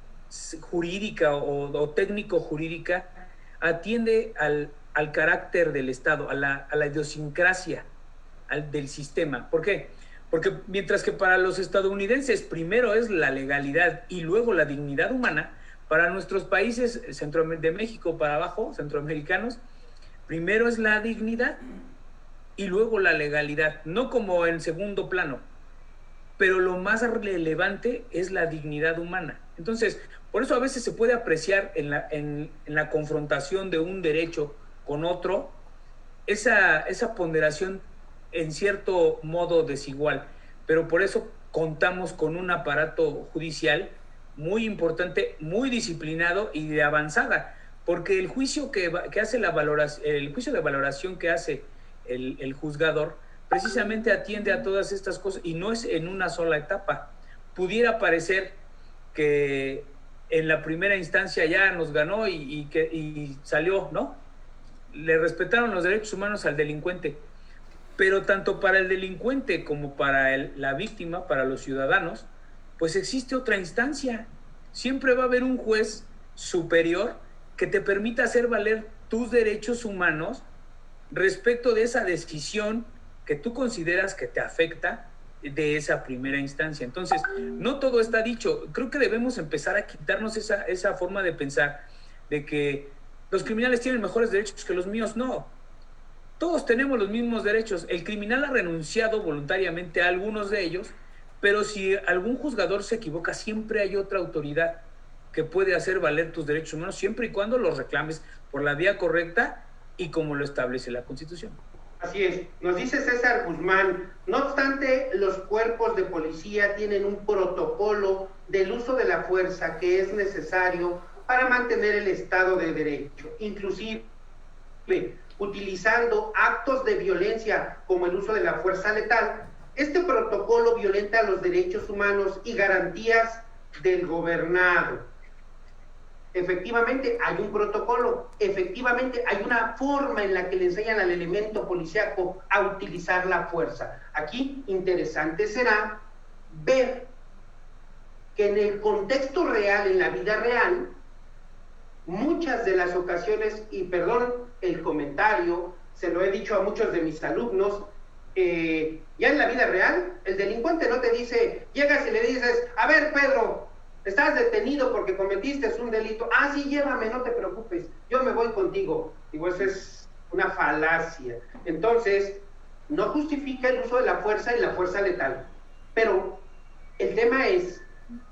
jurídica o técnico-jurídica, atiende al carácter del Estado, a la idiosincrasia del sistema. ¿Por qué? Porque mientras que para los estadounidenses primero es la legalidad y luego la dignidad humana, para nuestros países de México para abajo, centroamericanos, primero es la dignidad y luego la legalidad, no como en segundo plano, pero lo más relevante es la dignidad humana. Entonces, por eso a veces se puede apreciar en la confrontación de un derecho con otro esa ponderación en cierto modo desigual, pero por eso contamos con un aparato judicial muy importante, muy disciplinado y de avanzada, porque el juicio que hace el juicio de valoración que hace el juzgador precisamente atiende a todas estas cosas y no es en una sola etapa. Pudiera parecer que en la primera instancia ya nos ganó y salió, ¿no? Le respetaron los derechos humanos al delincuente, pero tanto para el delincuente como para la víctima, para los ciudadanos, pues existe otra instancia. Siempre va a haber un juez superior que te permita hacer valer tus derechos humanos respecto de esa decisión que tú consideras que te afecta de esa primera instancia. Entonces, no todo está dicho. Creo que debemos empezar a quitarnos esa forma de pensar de que los criminales tienen mejores derechos que los míos. No, todos tenemos los mismos derechos. El criminal ha renunciado voluntariamente a algunos de ellos, pero si algún juzgador se equivoca, siempre hay otra autoridad que puede hacer valer tus derechos humanos, siempre y cuando los reclames por la vía correcta y como lo establece la Constitución. Así es, nos dice César Guzmán, no obstante, los cuerpos de policía tienen un protocolo del uso de la fuerza que es necesario para mantener el Estado de Derecho, inclusive utilizando actos de violencia como el uso de la fuerza letal. Este protocolo violenta los derechos humanos y garantías del gobernado. Efectivamente hay un protocolo, efectivamente hay una forma en la que le enseñan al elemento policíaco a utilizar la fuerza. Aquí interesante será ver que en el contexto real, en la vida real, muchas de las ocasiones, y perdón el comentario, se lo he dicho a muchos de mis alumnos, ya en la vida real, el delincuente no te dice, llegas y le dices, a ver Pedro, estás detenido porque cometiste un delito. Ah, sí, llévame, no te preocupes, yo me voy contigo. Digo, eso es una falacia. Entonces, no justifica el uso de la fuerza y la fuerza letal. Pero el tema es,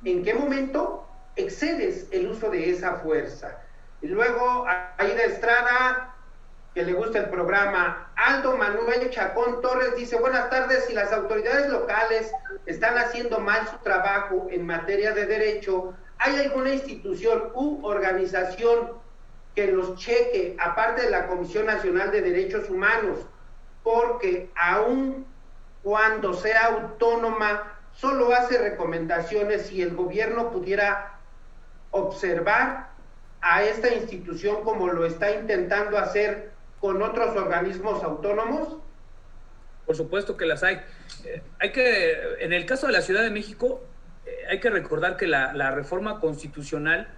¿en qué momento excedes el uso de esa fuerza? Y luego, Aida Estrada, que le gusta el programa. Aldo Manuel Chacón Torres dice, buenas tardes, si las autoridades locales están haciendo mal su trabajo en materia de derecho, ¿hay alguna institución u organización que los cheque, aparte de la Comisión Nacional de Derechos Humanos? Porque aun cuando sea autónoma, solo hace recomendaciones. Si el gobierno pudiera observar a esta institución como lo está intentando hacer con otros organismos autónomos. Por supuesto que las hay. En el caso de la Ciudad de México, hay que recordar que la reforma constitucional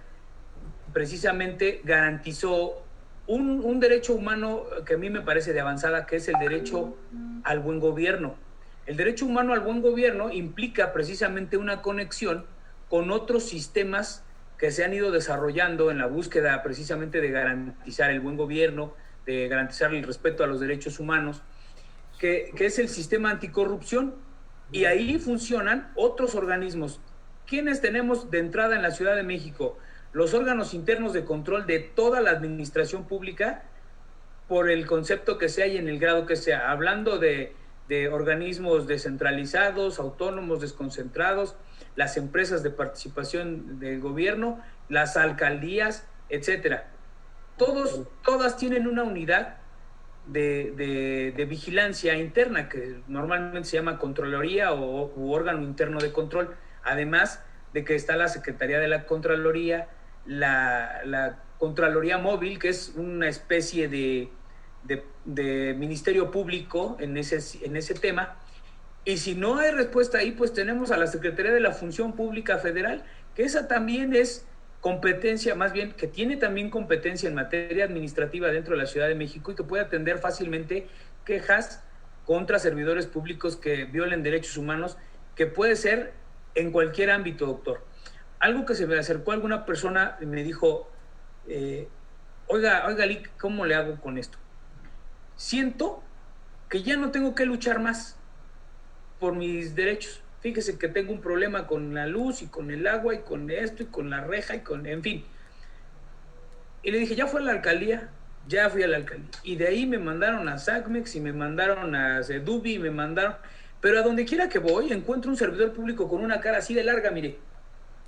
precisamente garantizó un derecho humano que a mí me parece de avanzada, que es el derecho al buen gobierno. El derecho humano al buen gobierno implica precisamente una conexión con otros sistemas que se han ido desarrollando en la búsqueda precisamente de garantizar el buen gobierno, de garantizar el respeto a los derechos humanos, que es el sistema anticorrupción, y ahí funcionan otros organismos. ¿Quiénes tenemos de entrada en la Ciudad de México? Los órganos internos de control de toda la administración pública, por el concepto que sea y en el grado que sea, hablando de organismos descentralizados, autónomos, desconcentrados, las empresas de participación del gobierno, las alcaldías, etcétera. Todas tienen una unidad de vigilancia interna que normalmente se llama Contraloría u órgano interno de control, además de que está la Secretaría de la Contraloría, la Contraloría Móvil, que es una especie de ministerio público en ese tema, y si no hay respuesta ahí, pues tenemos a la Secretaría de la Función Pública Federal, que esa también es competencia, más bien que tiene también competencia en materia administrativa dentro de la Ciudad de México y que puede atender fácilmente quejas contra servidores públicos que violen derechos humanos, que puede ser en cualquier ámbito, doctor. Algo que se me acercó a alguna persona y me dijo, oiga, Lick, ¿cómo le hago con esto? Siento que ya no tengo que luchar más por mis derechos. Fíjese que tengo un problema con la luz y con el agua y con esto y con la reja y con, en fin. Y le dije, ya fui a la alcaldía. Y de ahí me mandaron a SACMEX y me mandaron a CEDUBI y me mandaron, pero a donde quiera que voy encuentro un servidor público con una cara así de larga, mire,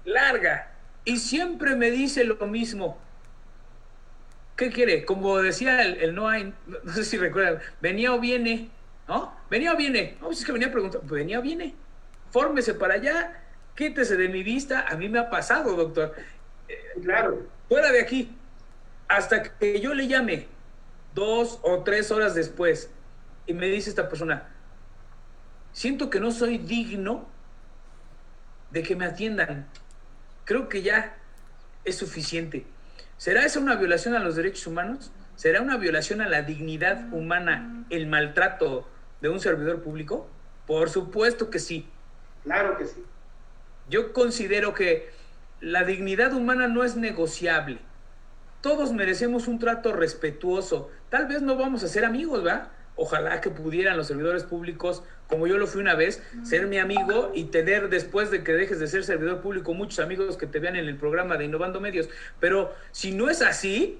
larga, y siempre me dice lo mismo. ¿Qué quiere? Como decía el no hay, no sé si recuerdan, venía o viene, ¿no? Venía o viene, no, si es que venía a preguntar, venía o viene, fórmese para allá, quítese de mi vista. A mí me ha pasado, doctor, Claro. fuera de aquí, hasta que yo le llame 2 o 3 horas después y me dice esta persona, siento que no soy digno de que me atiendan, creo que ya es suficiente. ¿Será esa una violación a los derechos humanos? ¿Será una violación a la dignidad humana el maltrato de un servidor público? Por supuesto que sí. Claro que sí. Yo considero que la dignidad humana no es negociable. Todos merecemos un trato respetuoso. Tal vez no vamos a ser amigos, ¿verdad? Ojalá que pudieran los servidores públicos, como yo lo fui una vez, ser mi amigo y tener, después de que dejes de ser servidor público, muchos amigos que te vean en el programa de Innovando Medios. Pero si no es así,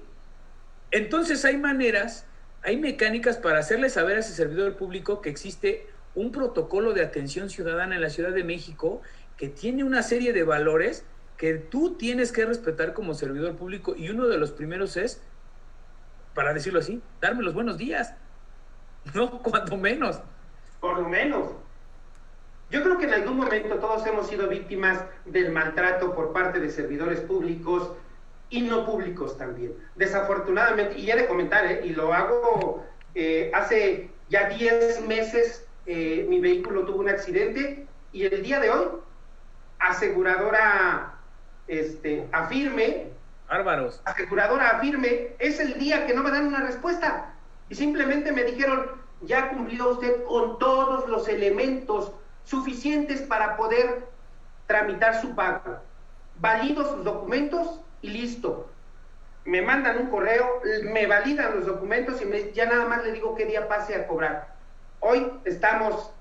entonces hay maneras, hay mecánicas para hacerle saber a ese servidor público que existe un protocolo de atención ciudadana en la Ciudad de México que tiene una serie de valores que tú tienes que respetar como servidor público, y uno de los primeros es, para decirlo así, darme los buenos días. No, cuando menos. Por lo menos. Yo creo que en algún momento todos hemos sido víctimas del maltrato por parte de servidores públicos y no públicos también. Desafortunadamente, y ya de comentar, y lo hago hace ya 10 meses, mi vehículo tuvo un accidente y el día de hoy, aseguradora Afirme, Bárbaros. aseguradora Afirme, es el día que no me dan una respuesta. Y simplemente me dijeron, ya cumplió usted con todos los elementos suficientes para poder tramitar su pago. Valido sus documentos y listo. Me mandan un correo, me validan los documentos y ya nada más le digo qué día pase a cobrar. Hoy estamos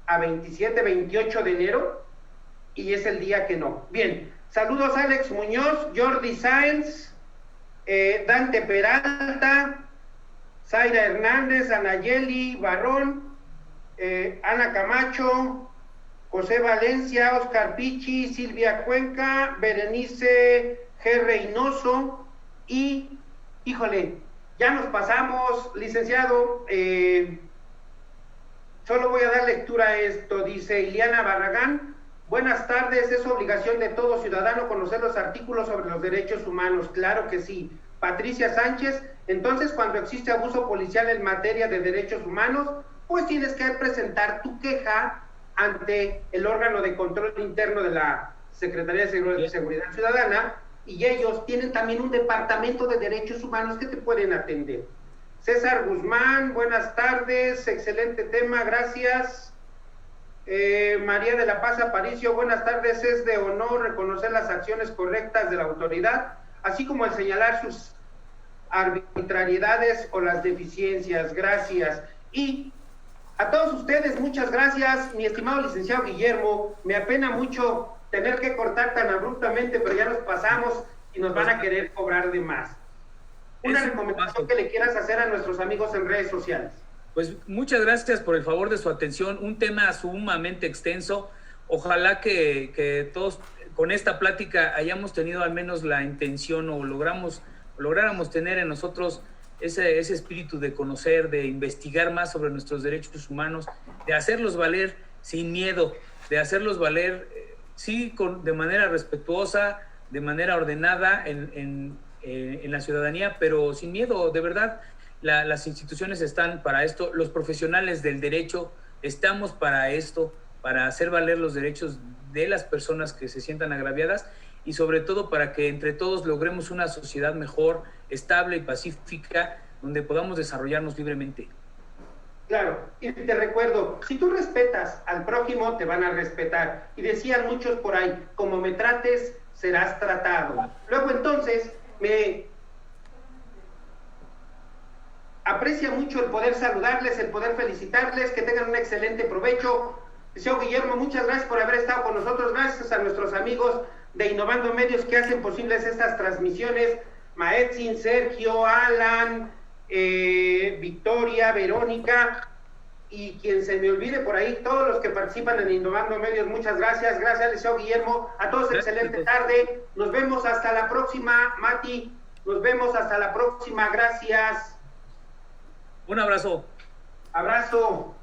a 27, 28 de enero y es el día que no. Bien, saludos a Alex Muñoz, Jordi Sáenz, Dante Peralta, Zaira Hernández, Anayeli Barrón, Ana Camacho, José Valencia, Oscar Pichi, Silvia Cuenca, Berenice G. Reynoso y, híjole, ya nos pasamos, licenciado, solo voy a dar lectura a esto, dice Iliana Barragán, buenas tardes, es obligación de todo ciudadano conocer los artículos sobre los derechos humanos, claro que sí. Patricia Sánchez, entonces cuando existe abuso policial en materia de derechos humanos, pues tienes que presentar tu queja ante el órgano de control interno de la Secretaría de Seguridad Ciudadana, y ellos tienen también un departamento de derechos humanos que te pueden atender. César Guzmán, buenas tardes, excelente tema, gracias. María de la Paz Aparicio, buenas tardes, es de honor reconocer las acciones correctas de la autoridad, así como el señalar sus arbitrariedades o las deficiencias, gracias. Y a todos ustedes, muchas gracias, mi estimado licenciado Guillermo, me apena mucho tener que cortar tan abruptamente, pero ya nos pasamos y nos van a querer cobrar de más. Una recomendación que le quieras hacer a nuestros amigos en redes sociales. Pues muchas gracias por el favor de su atención, un tema sumamente extenso, ojalá que todos con esta plática hayamos tenido al menos la intención o lográramos tener en nosotros ese espíritu de conocer, de investigar más sobre nuestros derechos humanos, de hacerlos valer sin miedo, de hacerlos valer, sí, de manera respetuosa, de manera ordenada en la ciudadanía, pero sin miedo, de verdad. Las instituciones están para esto, los profesionales del derecho estamos para esto, para hacer valer los derechos de las personas que se sientan agraviadas y sobre todo para que entre todos logremos una sociedad mejor, estable y pacífica, donde podamos desarrollarnos libremente. Claro, y te recuerdo, si tú respetas al prójimo, te van a respetar. Y decían muchos por ahí, como me trates, serás tratado. Luego entonces, me aprecia mucho el poder saludarles, el poder felicitarles, que tengan un excelente provecho. Señor Guillermo, muchas gracias por haber estado con nosotros, gracias a nuestros amigos de Innovando Medios que hacen posibles estas transmisiones, Maetzin, Sergio, Alan, Victoria, Verónica, y quien se me olvide por ahí, todos los que participan en Innovando Medios, muchas gracias. Gracias, Liceo Guillermo. A todos, excelente tarde. Nos vemos hasta la próxima, Mati. Nos vemos hasta la próxima. Gracias. Un abrazo. Abrazo.